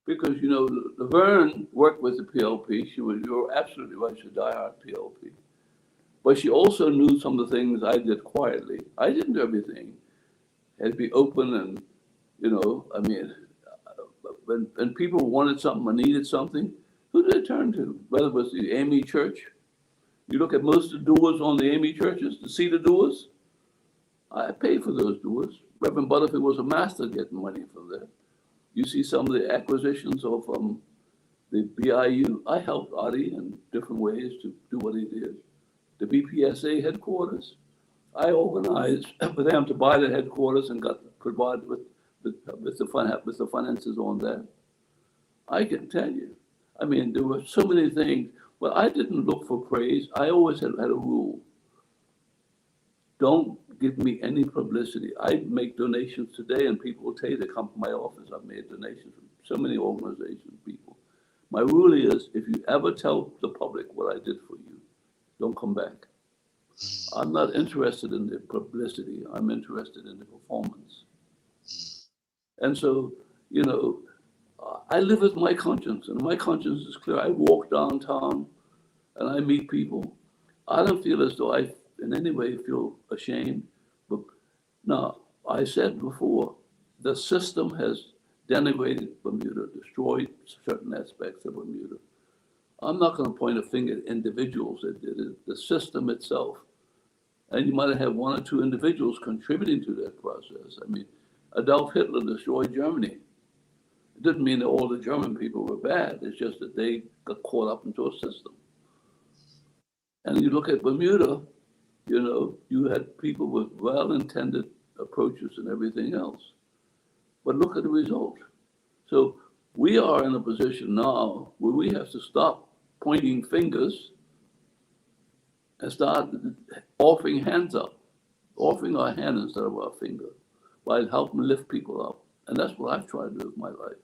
Because, you know, Laverne worked with the PLP. You're absolutely right, she's a diehard PLP. But she also knew some of the things I did quietly. I didn't do everything. I had to be open and, you know, I mean, when people wanted something or needed something, who did they turn to? Whether it was the AME Church. You look at most of the doors on the AME churches, the cedar doors. I paid for those doors. Reverend Butterfield was a master getting money from that. You see some of the acquisitions of the BIU. I helped Adi in different ways to do what he did. The BPSA headquarters, I organized for them to buy the headquarters and got provided with the finances on that. I can tell you, I mean, there were so many things. Well, I didn't look for praise. I always had a rule. Don't give me any publicity. I make donations today, and people will tell you they come to my office. I've made donations from so many organizations, people. My rule is, if you ever tell the public what I did for you, don't come back. I'm not interested in the publicity. I'm interested in the performance. And so, you know, I live with my conscience, and my conscience is clear. I walk downtown and I meet people. I don't feel as though I in any way feel ashamed. But no, I said before, the system has denigrated Bermuda, destroyed certain aspects of Bermuda. I'm not going to point a finger at individuals that did it, the system itself. And you might have one or two individuals contributing to that process. I mean, Adolf Hitler destroyed Germany. It didn't mean that all the German people were bad. It's just that they got caught up into a system. And you look at Bermuda, you know, you had people with well-intended approaches and everything else. But look at the result. So we are in a position now where we have to stop pointing fingers and start offering hands up, offering our hand instead of our finger, by helping lift people up. And that's what I've tried to do with my life.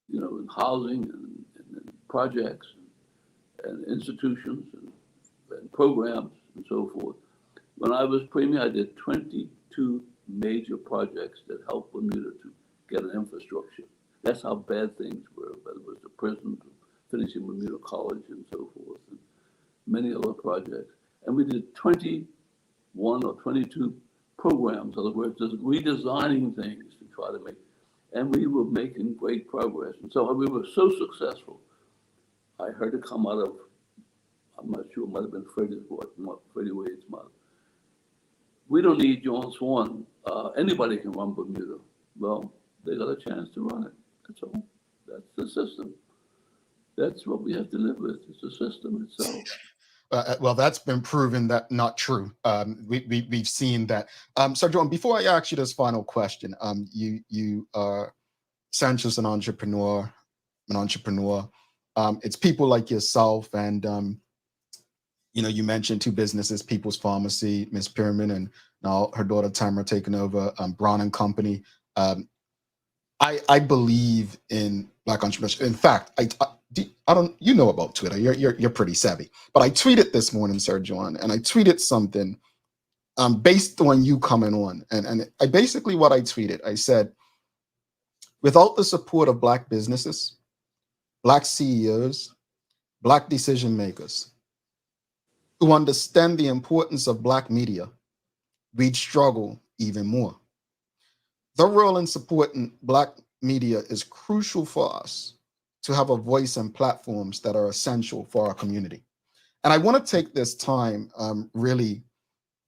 You know, in housing and projects and institutions and programs and so forth. When I was premier, I did 22 major projects that helped Bermuda to get an infrastructure. That's how bad things were, whether it was the prison, finishing Bermuda College and so forth, and many other projects. And we did 21 or 22 programs, in other words, just redesigning things to try to make, and we were making great progress. And so we were so successful. I heard it come out of, I'm not sure, it might have been Freddie Wade's mouth. We don't need John Swan. Anybody can run Bermuda. Well, they got a chance to run it. That's all. That's the system. That's what we have to live with. It's the system itself. Well, that's been proven that not true. We've seen that. Sir John, before I ask you this final question, you are Sanchez, an entrepreneur. It's people like yourself, and you know, you mentioned two businesses, People's Pharmacy, Miss Pyramid, and now her daughter Tamara taking over Brown and Company. I believe in Black entrepreneurship. In fact, I don't, you know about Twitter. You're pretty savvy. But I tweeted this morning, Sir John, and I tweeted something based on you coming on. And I basically what I tweeted, I said, without the support of Black businesses, Black CEOs, Black decision makers who understand the importance of Black media, we'd struggle even more. The role in supporting Black media is crucial for us to have a voice and platforms that are essential for our community. And I want to take this time really,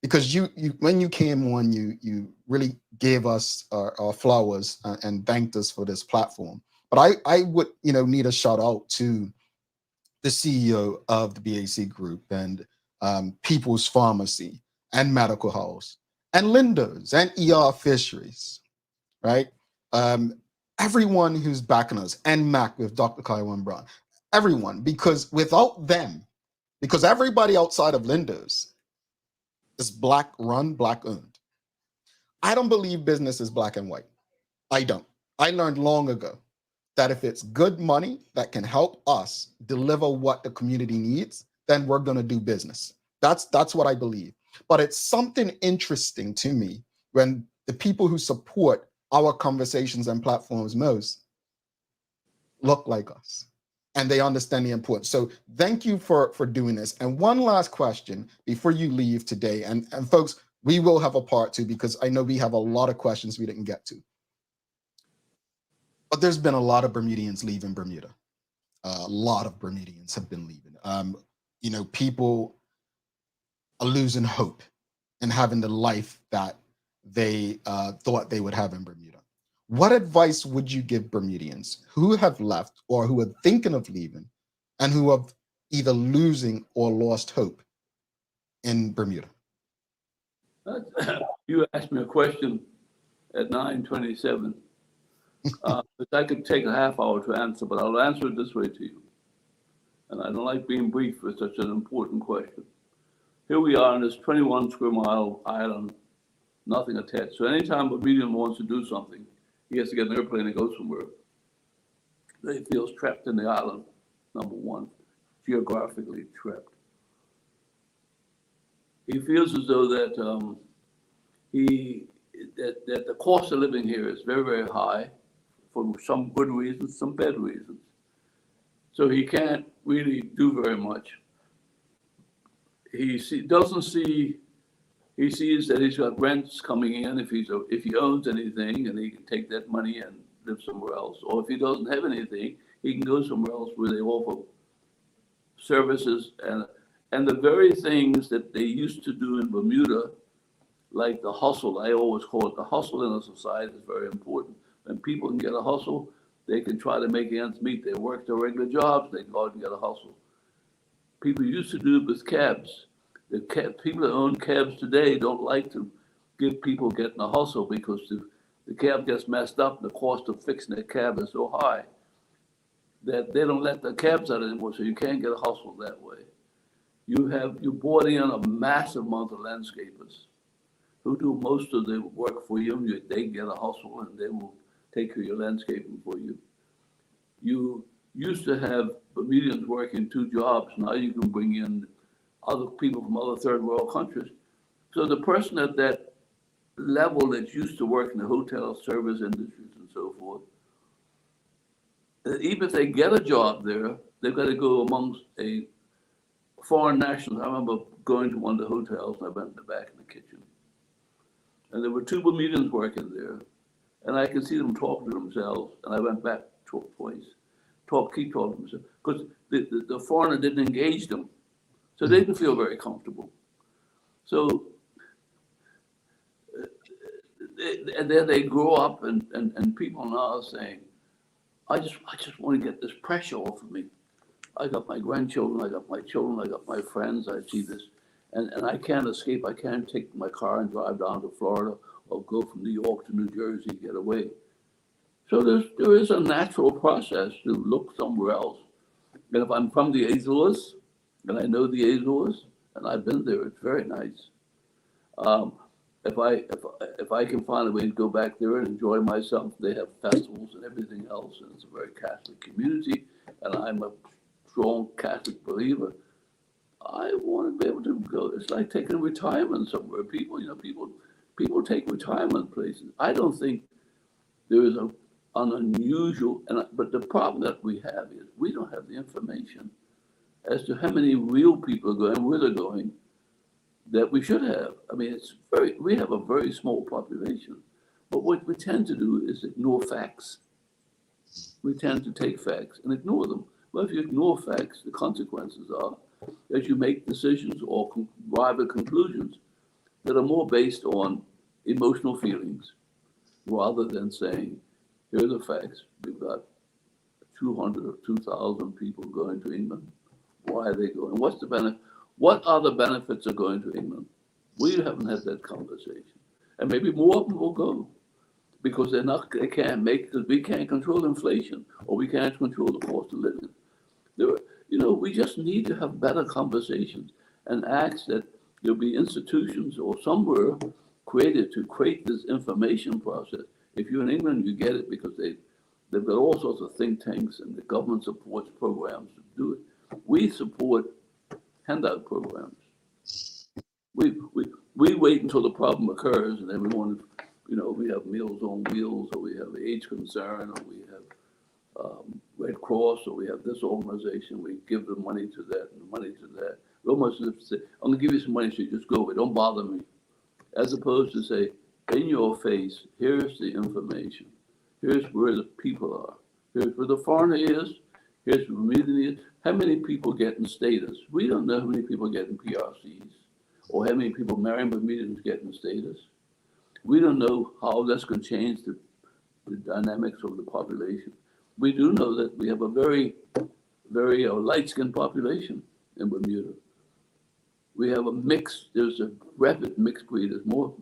because you when you came on, you really gave us our flowers and thanked us for this platform. But I would need a shout out to the CEO of the BAC Group and People's Pharmacy and Medical House and Lindo's and ER Fisheries, right? Everyone who's backing us, and Mac with Dr. Kaiwan Brown, everyone, because without them, because everybody outside of Lindo's is Black run, Black owned. I don't believe business is black and white. I don't. I learned long ago that if it's good money that can help us deliver what the community needs, then we're going to do business. That's what I believe. But it's something interesting to me when the people who support our conversations and platforms most look like us and they understand the importance. So thank you for doing this. And one last question before you leave today, and folks, we will have a part 2 because I know we have a lot of questions we didn't get to. But there's been a lot of Bermudians leaving Bermuda. A lot of Bermudians have been leaving. People are losing hope and having the life that they thought they would have in Bermuda. What advice would you give Bermudians who have left or who are thinking of leaving and who are either losing or lost hope in Bermuda? You asked me a question at 9:27. I could take a half hour to answer, but I'll answer it this way to you. And I don't like being brief with such an important question. Here we are on this 21 square mile island, nothing attached. So anytime a Bermudian wants to do something, he has to get an airplane and go somewhere. He feels trapped in the island, number one, geographically trapped. He feels as though that that the cost of living here is very, very high for some good reasons, some bad reasons. So he can't really do very much. He sees that he's got rents coming in if he owns anything, and he can take that money and live somewhere else. Or if he doesn't have anything, he can go somewhere else where they offer services and the very things that they used to do in Bermuda, like the hustle. I always call it the hustle in a society is very important. When people can get a hustle, they can try to make ends meet. They work their regular jobs, they go out and get a hustle. People used to do it with cabs. People that own cabs today don't like to give people getting a hustle because the cab gets messed up. The cost of fixing the cab is so high that they don't let the cabs out anymore, so you can't get a hustle that way. You brought in a massive amount of landscapers who do most of the work for you. They get a hustle and they will take care of your landscaping for you. You used to have Bermudians working 2 jobs. Now you can bring in other people from other third world countries. So the person at that level that's used to work in the hotel service industries and so forth, even if they get a job there, they've got to go amongst a foreign nationals. I remember going to one of the hotels and I went in the back in the kitchen. And there were 2 Bermudians working there. And I could see them talking to themselves. And I went back twice, keep talking to themselves. Because the foreigner didn't engage them. So they didn't feel very comfortable. So, and then they grow up and people now are saying, I just want to get this pressure off of me. I got my grandchildren, I got my children, I got my friends, I see this. And I can't escape. I can't take my car and drive down to Florida or go from New York to New Jersey and get away. So there is a natural process to look somewhere else. And if I'm from the Azores, and I know the Azores, and I've been there, it's very nice. If I can find a way to go back there and enjoy myself, they have festivals and everything else, and it's a very Catholic community, and I'm a strong Catholic believer. I want to be able to go. It's like taking retirement somewhere. People take retirement places. I don't think there is an unusual, but the problem that we have is we don't have the information as to how many real people are going, where they're going, that we should have. I mean, we have a very small population, but what we tend to do is ignore facts. We tend to take facts and ignore them. Well, if you ignore facts, the consequences are that you make decisions or arrive at conclusions that are more based on emotional feelings rather than saying, here are the facts. We've got 200 or 2,000 people going to England. Why are they going? What's the benefit? What are the benefits of going to England? We haven't had that conversation. And maybe more of them will go because they can't because we can't control inflation or we can't control the cost of living. We just need to have better conversations and ask that there'll be institutions or somewhere created to create this information process. If you're in England, you get it because they've got all sorts of think tanks and the government supports programs to do it. We support handout programs. We wait until the problem occurs and then we want to, we have Meals on Wheels or we have AIDS Concern or we have Red Cross or we have this organization. We give the money to that and the money to that. We almost say, I'm going to give you some money so you just go away. Don't bother me. As opposed to say, in your face, here's the information. Here's where the people are. Here's where the foreigner is. Here's where the media is. How many people get in status? We don't know how many people get in PRCs or how many people marrying Bermudians get in status. We don't know how that's going to change the dynamics of the population. We do know that we have a very, very light-skinned population in Bermuda. We have there's a rapid mixed breed. There's more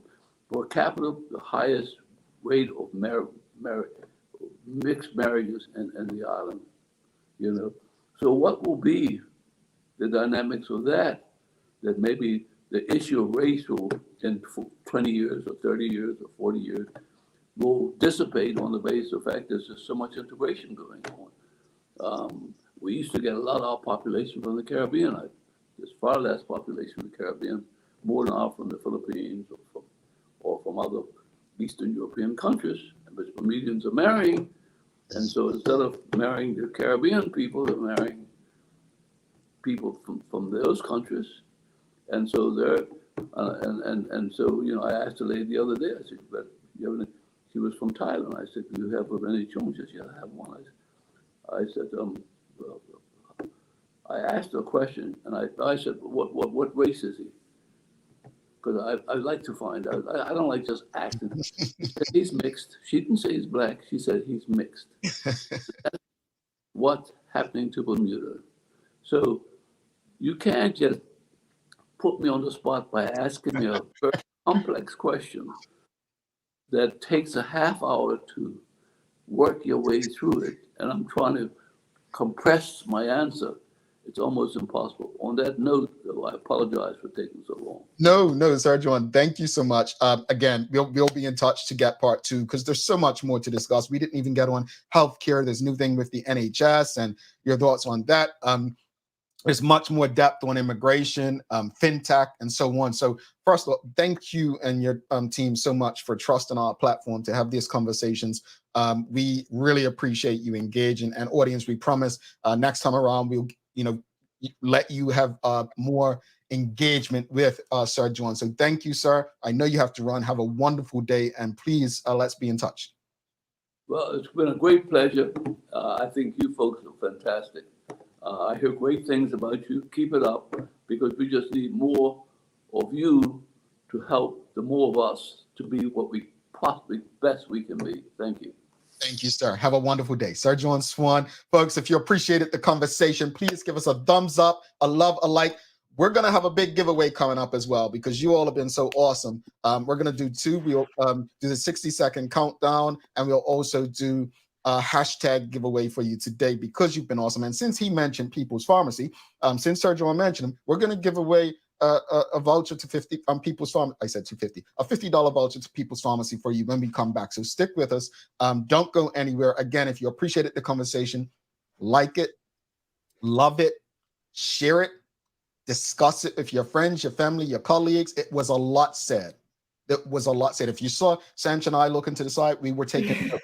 per capita, the highest rate of mixed marriages in the island, So what will be the dynamics of that maybe the issue of race will, in 20 years or 30 years or 40 years, will dissipate on the basis of the fact there's just so much integration going on. We used to get a lot of our population from the Caribbean. There's far less population in the Caribbean, more now from the Philippines or from other Eastern European countries, which Bermudians are marrying. And so instead of marrying the Caribbean people, they're marrying people from those countries. And so they're, and so, you know, I asked the lady the other day, I said, but you have any, she was from Thailand. I said, do you have any children? She said, yeah, I have one. I said, I asked her a question, and I said, what race is he? Because I like to find out. I don't like just acting. She said, he's mixed. She didn't say he's black. She said he's mixed. That's what's happening to Bermuda. So you can't just put me on the spot by asking me a very complex question that takes a half hour to work your way through it. And I'm trying to compress my answer. It's almost impossible. On that note, though, I apologize for taking so long. No, Sir John, thank you so much. Again, we'll be in touch to get part 2 because there's so much more to discuss. We didn't even get on healthcare. There's a new thing with the NHS and your thoughts on that. There's much more depth on immigration, fintech, and so on. So first of all, thank you and your team so much for trusting our platform to have these conversations. We really appreciate you engaging. And audience, we promise next time around, we'll let you have more engagement with Sir John. So thank you, sir. I know you have to run. Have a wonderful day. And please, let's be in touch. Well, it's been a great pleasure. I think you folks are fantastic. I hear great things about you. Keep it up, because we just need more of you to help the more of us to be what we possibly best we can be. Thank you. Thank you, sir. Have a wonderful day. Sir John Swan. Folks, if you appreciated the conversation, please give us a thumbs up, a love, a like. We're going to have a big giveaway coming up as well because you all have been so awesome. We're going to do 2. We'll do the 60-second countdown, and we'll also do a hashtag giveaway for you today because you've been awesome. And since he mentioned People's Pharmacy, since Sir John mentioned him, we're going to give away a voucher to 50 People's Pharmacy. I said 250, a $50 voucher to People's Pharmacy for you when we come back. So stick with us. Don't go anywhere. Again, if you appreciated the conversation, like it, love it, share it, discuss it with your friends, your family, your colleagues. It was a lot said. It was a lot said. If you saw Sanch and I looking to the side, we were taking notes.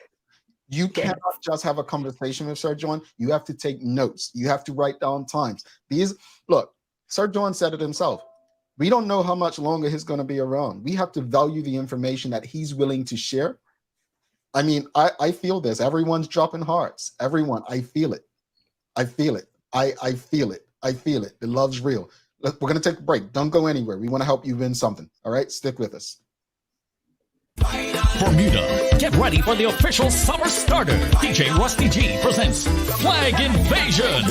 You cannot just have a conversation with Sir John. You have to take notes. You have to write down times. Look, Sir John said it himself. We don't know how much longer he's going to be around. We have to value the information that he's willing to share. I mean, I feel this. Everyone's dropping hearts. Everyone. I feel it. I feel it. I feel it. I feel it. The love's real. We're going to take a break. Don't go anywhere. We want to help you win something. All right? Stick with us. Bermuda, get ready for the official summer starter. DJ Rusty G presents Flag Invasion.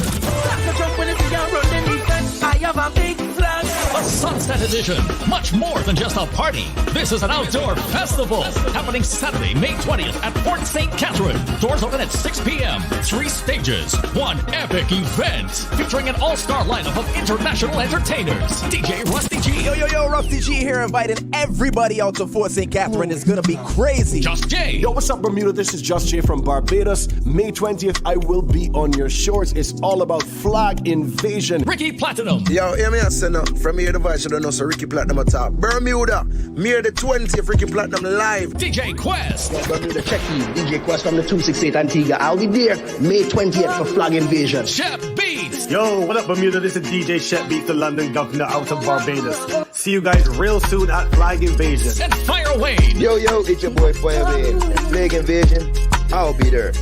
I have a big flag. A Sunset Edition. Much more than just a party. This is an outdoor festival happening Saturday, May 20th at Fort St. Catherine. Doors open at 6 p.m. 3 stages. One epic event featuring an all-star lineup of international entertainers. DJ Rusty G. Yo, Rusty G here, inviting everybody out to Fort St. Catherine. It's gonna be crazy. Just J. Yo, what's up, Bermuda? This is Just J from Barbados. May 20th, I will be on your shores. It's all about Flag Invasion. Ricky Platinum. Yo, hear me say no. From here, the voice, you don't know, so Ricky Platinum at top. Bermuda, May the 20th, Ricky Platinum live. DJ Quest. Bermuda, check you. DJ Quest from the 268 Antigua. I'll be there May 20th for Flag Invasion. Shep Beats. Yo, what up, Bermuda? This is DJ Shep Beats, the London governor out of Barbados. See you guys real soon at Flag Invasion. And Fire Wayne. Yo, it's your boy Fire Wayne. Flag Invasion, I'll be there.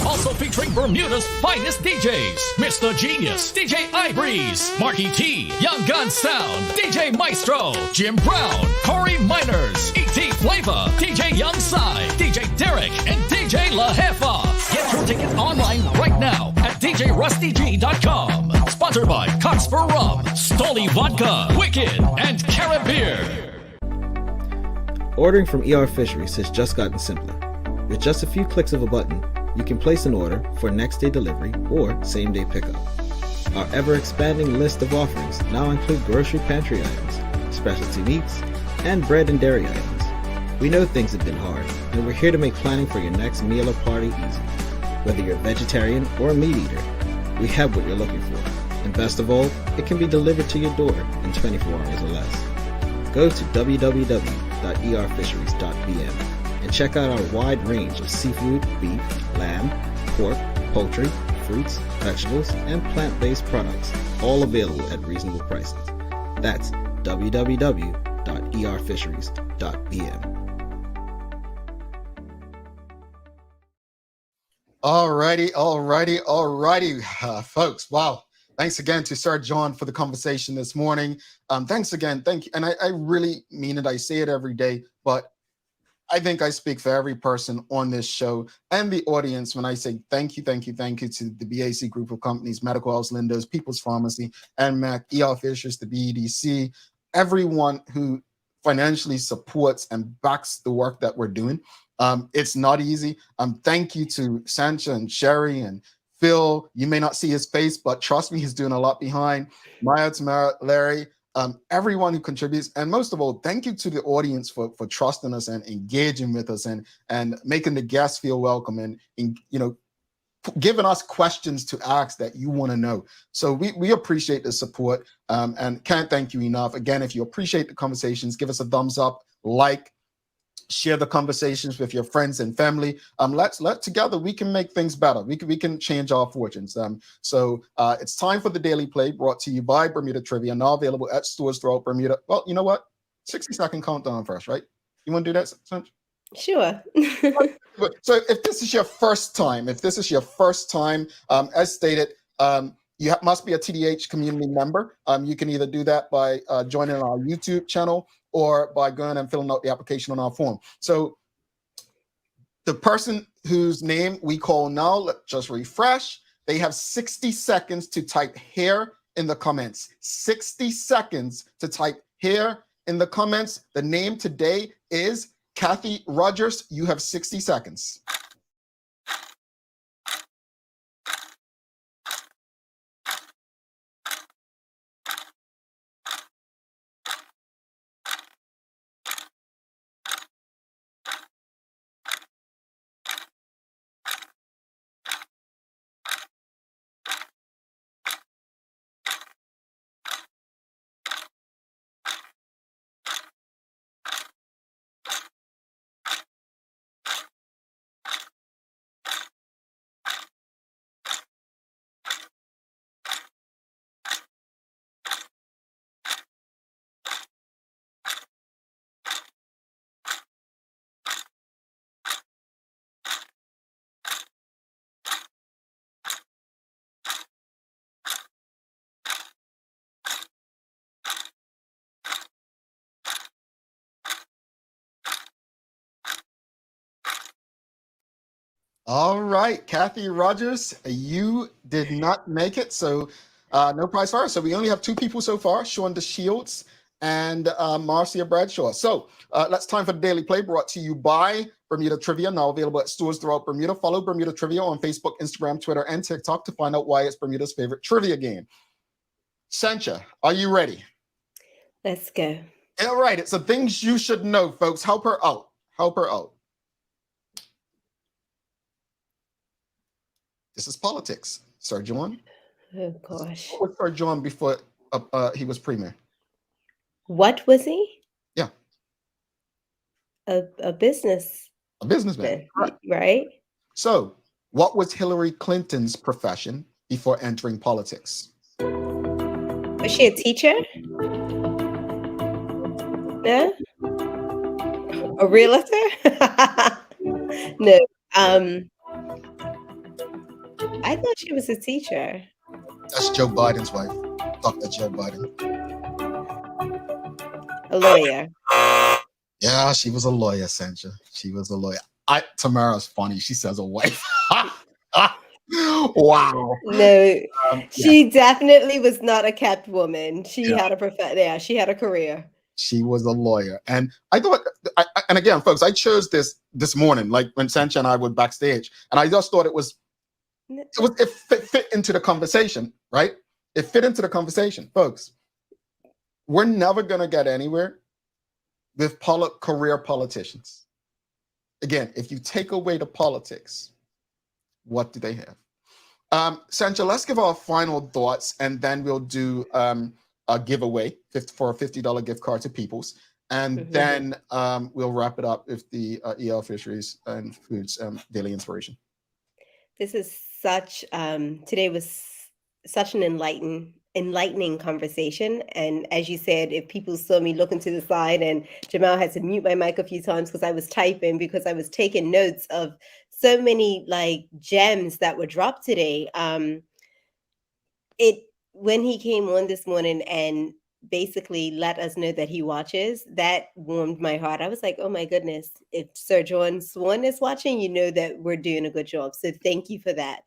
Also featuring Bermuda's finest DJs, Mr. Genius, DJ iBreeze, Marky T, Young Gun Sound, DJ Maestro, Jim Brown, Corey Miners, E.T. Flavor, DJ Young Sai, DJ Derek, and DJ La Jefa. Get your tickets online right now at djrustygg.com. Sponsored by Cox for Rum, Stoli Vodka, Wicked, and Carib Beer. Ordering from ER Fisheries has just gotten simpler. With just a few clicks of a button, you can place an order for next-day delivery or same-day pickup. Our ever-expanding list of offerings now include grocery pantry items, specialty meats, and bread and dairy items. We know things have been hard, and we're here to make planning for your next meal or party easy. Whether you're a vegetarian or a meat eater, we have what you're looking for. And best of all, it can be delivered to your door in 24 hours or less. Go to www.erfisheries.bm and check out our wide range of seafood, beef, lamb, pork, poultry, fruits, vegetables, and plant-based products, all available at reasonable prices. That's www.erfisheries.bm. Alrighty, folks. Wow. Thanks again to Sir John for the conversation this morning. Thank you. And I really mean it. I say it every day, but I think I speak for every person on this show and the audience when I say thank you to the BAC group of companies, Medical House Lindos, People's Pharmacy, and Mac, ER Fishers, the BEDC, everyone who financially supports and backs the work that we're doing. It's not easy. Thank you to Sancha and Sherry and Phil. You may not see his face, but trust me, he's doing a lot behind. Maya, Tamara, Larry, everyone who contributes, and most of all, thank you to the audience for trusting us and engaging with us and making the guests feel welcome and giving us questions to ask that you want to know. So we appreciate the support and can't thank you enough. Again, if you appreciate the conversations, give us a thumbs up, like, share the conversations with your friends and family. Let's together we can make things better. We can change our fortunes. So it's time for the Daily Play, brought to you by Bermuda Trivia, now available at stores throughout Bermuda. Well, you know what? 60-second countdown first, right? You want to do that, Sanj? Sure. So if this is your first time, as stated, you must be a TDH community member. You can either do that by joining our YouTube channel or by going and filling out the application on our form. So the person whose name we call now, let's just refresh. They have 60 seconds to type here in the comments. 60 seconds to type here in the comments. The name today is Kathy Rogers. You have 60 seconds. All right, Kathy Rogers, you did not make it, so no prize for her. So we only have two people so far, Sean DeShields and Marcia Bradshaw. So let's time for the Daily Play, brought to you by Bermuda Trivia, now available at stores throughout Bermuda. Follow Bermuda Trivia on Facebook, Instagram, Twitter, and TikTok to find out why it's Bermuda's favorite trivia game. Sancha, are you ready? Let's go. All right, it's the things you should know, folks. Help her out. This is politics. Sir John. Oh, gosh. What was Sir John before he was premier? What was he? Yeah. A business. A businessman. Right. So, what was Hillary Clinton's profession before entering politics? Was she a teacher? No? A realtor? No. I thought she was a teacher. That's Joe Biden's wife, Dr. Joe Biden. A lawyer. Yeah, she was a lawyer, Sancha. She was a lawyer. Tamara's funny. She says a wife. Wow. No, she definitely was not a kept woman. She had a she had a career. She was a lawyer. And I thought, and again, folks, I chose this morning, like when Sancha and I were backstage, and I just thought it fit into the conversation, right? It fit into the conversation, folks. We're never going to get anywhere with career politicians. Again, if you take away the politics, what do they have? Sancha, let's give our final thoughts, and then we'll do a giveaway for a $50 gift card to Peoples. And then we'll wrap it up with the EL Fisheries and Foods Daily Inspiration. This is such today was such an enlightening conversation. And as you said, if people saw me looking to the side, and Jamal had to mute my mic a few times because I was typing, because I was taking notes of so many like gems that were dropped today. When he came on this morning and basically let us know that he watches, that warmed my heart. I was like, oh my goodness, if Sir John Swan is watching, you know that we're doing a good job. So thank you for that.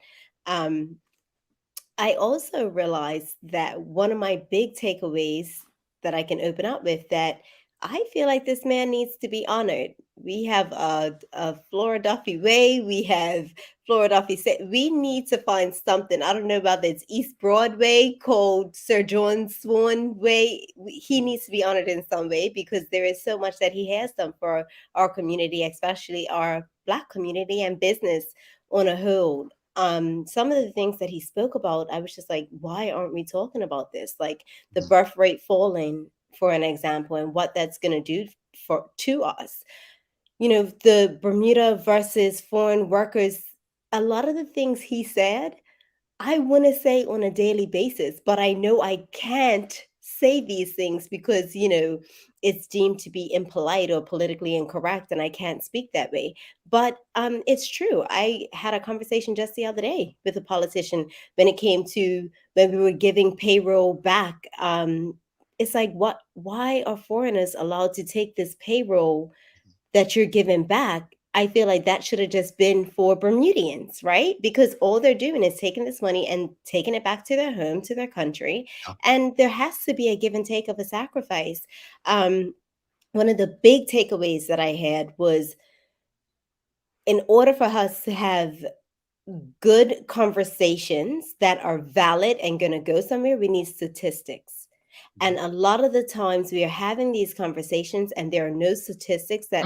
I also realized that one of my big takeaways that I can open up with, that I feel like this man needs to be honored. We have a Flora Duffy Way. We have Flora Duffy said we need to find something. I don't know about this East Broadway called Sir John Swan Way. He needs to be honored in some way, because there is so much that he has done for our community, especially our Black community and business on a whole. Some of the things that he spoke about, I was just like, why aren't we talking about this? Like the birth rate falling, for an example, and what that's going to do to us. You know, the Bermuda versus foreign workers, a lot of the things he said, I want to say on a daily basis, but I know I can't say these things because, you know, it's deemed to be impolite or politically incorrect, and I can't speak that way. But it's true. I had a conversation just the other day with a politician when it came to when we were giving payroll back. It's like, why are foreigners allowed to take this payroll that you're giving back? I feel like that should have just been for Bermudians, right? Because all they're doing is taking this money and taking it back to their home, to their country. And there has to be a give and take of a sacrifice. One of the big takeaways that I had was, in order for us to have good conversations that are valid and going to go somewhere, we need statistics. And a lot of the times we are having these conversations and there are no statistics that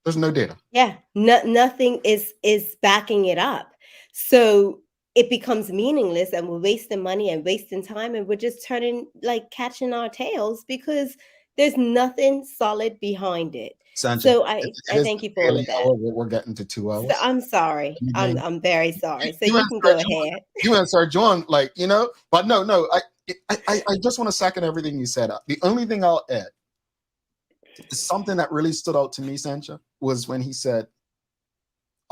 There's no data. Yeah, nothing is backing it up. So it becomes meaningless, and we're wasting money and wasting time, and we're just catching our tails because there's nothing solid behind it. Sandra, so I thank you for all of that. We're getting to 2 hours. So I'm sorry. I'm very sorry. So you can go ahead. You and Sir John, but no, I just want to second everything you said. The only thing I'll add is something that really stood out to me, Sancha, was when he said,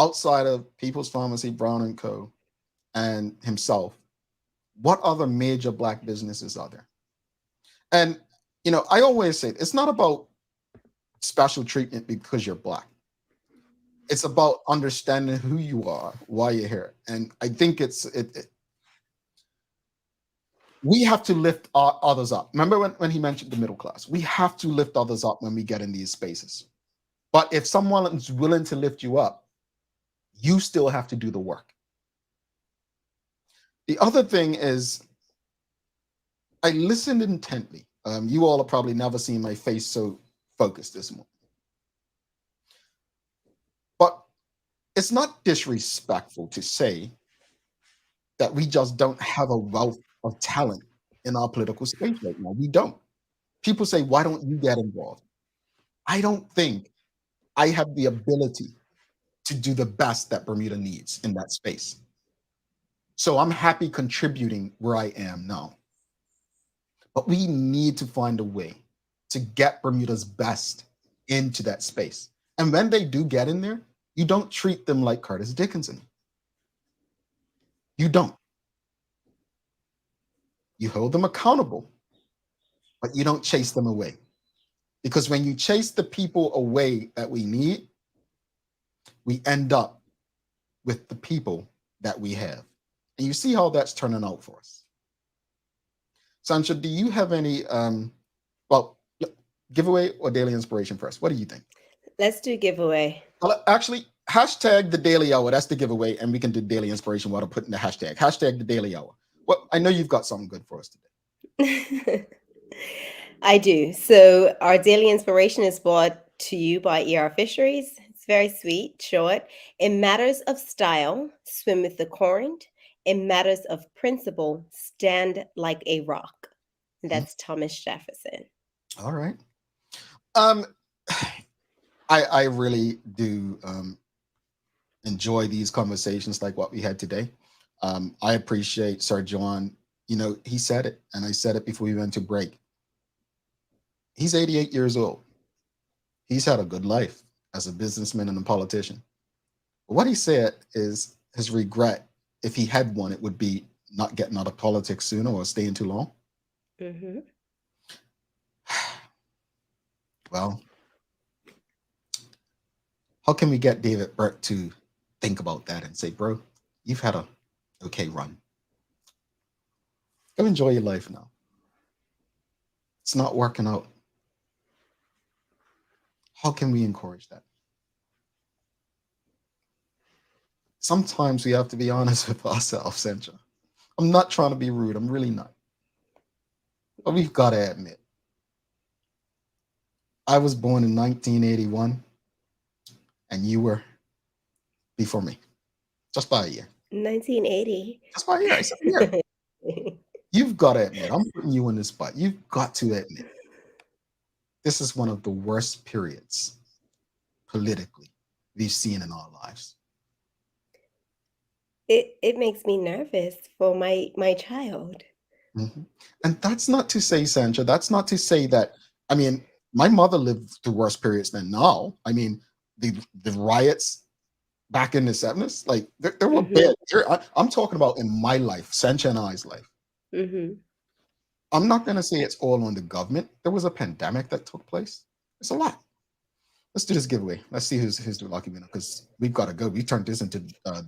outside of People's Pharmacy, Brown & Co., and himself, what other major Black businesses are there? And, I always say, it's not about special treatment because you're Black. It's about understanding who you are, why you're here. And I think we have to lift others up. Remember when he mentioned the middle class? We have to lift others up when we get in these spaces. But if someone is willing to lift you up, you still have to do the work. The other thing is, I listened intently. You all have probably never seen my face so focused this morning. But it's not disrespectful to say that we just don't have a wealth of talent in our political space right now. We don't. People say, why don't you get involved? I don't think I have the ability to do the best that Bermuda needs in that space. So I'm happy contributing where I am now. But we need to find a way to get Bermuda's best into that space. And when they do get in there, you don't treat them like Curtis Dickinson. You don't. You hold them accountable, but you don't chase them away. Because when you chase the people away that we need, we end up with the people that we have. And you see how that's turning out for us. Sancha, do you have any, giveaway or daily inspiration first? What do you think? Let's do giveaway. Well, actually, hashtag the daily hour. That's the giveaway. And we can do daily inspiration while I'm putting the hashtag. Hashtag the daily hour. Well, I know you've got something good for us today. I do. So our daily inspiration is brought to you by ER Fisheries. It's very sweet, short. In matters of style, swim with the current. In matters of principle, stand like a rock. And that's Thomas Jefferson. All right. I really do enjoy these conversations like what we had today. I appreciate Sir John. You know, he said it, and I said it before we went to break. He's 88 years old. He's had a good life as a businessman and a politician. But what he said is his regret, if he had one, it would be not getting out of politics sooner or staying too long. Mm-hmm. Well, how can we get David Burke to think about that and say, bro, you've had a okay run. Go enjoy your life now. It's not working out. How can we encourage that? Sometimes we have to be honest with ourselves, Sentra. I'm not trying to be rude. I'm really not. But we've got to admit, I was born in 1981, and you were before me, just by a year. 1980. Just by a year. I said a year. You've got to admit, I'm putting you on the spot. You've got to admit, this is one of the worst periods politically we've seen in our lives. It makes me nervous for my child. Mm-hmm. And that's not to say, Sandra, that's not to say that, I mean, my mother lived through worse periods than now. I mean, the riots back in the 70s, like there were bad. I'm talking about in my life, Sandra and I's life. Mm-hmm. I'm not going to say it's all on the government. There was a pandemic that took place. It's a lot. Let's do this giveaway. Let's see who's the lucky winner, because we've got to go. We turned this into a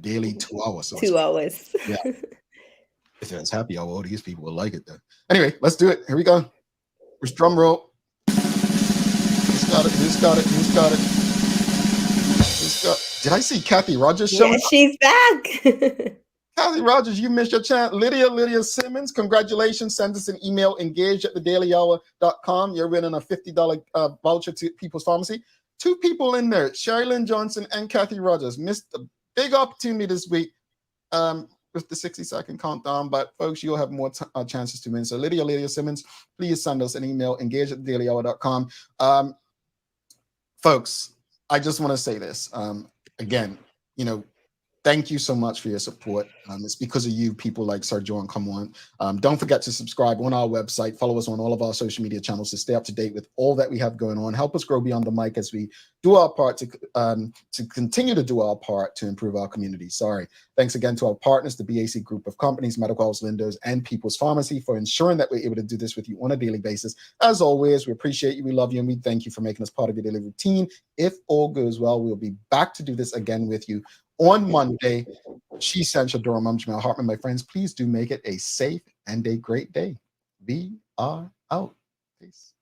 daily 2 hours. So 2 hours. Yeah. If it's happy hour, all these people will like it though. Anyway, let's do it. Here we go. Where's drum roll? Who's got it? Who's got it? Who's got it? Who's got? Did I see Kathy Rogers showing up? She's back. Kathy Rogers, you missed your chance. Lydia Simmons, congratulations. Send us an email, engage@thedailyhour.com. You're winning a $50 voucher to People's Pharmacy. 2 people in there, Sherilyn Johnson and Kathy Rogers. Missed a big opportunity this week with the 60-second countdown, but folks, you'll have more chances to win. So Lydia Simmons, please send us an email, engage@thedailyhour.com. Folks, I just want to say this. Again, you know, thank you so much for your support. It's because of you, people like Sir John come on. Don't forget to subscribe on our website. Follow us on all of our social media channels to stay up to date with all that we have going on. Help us grow beyond the mic as we do our part to continue to do our part to improve our community. Sorry. Thanks again to our partners, the BAC Group of Companies, Medical House Lindos, and People's Pharmacy for ensuring that we're able to do this with you on a daily basis. As always, we appreciate you, we love you, and we thank you for making us part of your daily routine. If all goes well, we'll be back to do this again with you on Monday. She's Sancha Durham. I'm Jamel Hartman. My friends, please do make it a safe and a great day. We are out. Peace.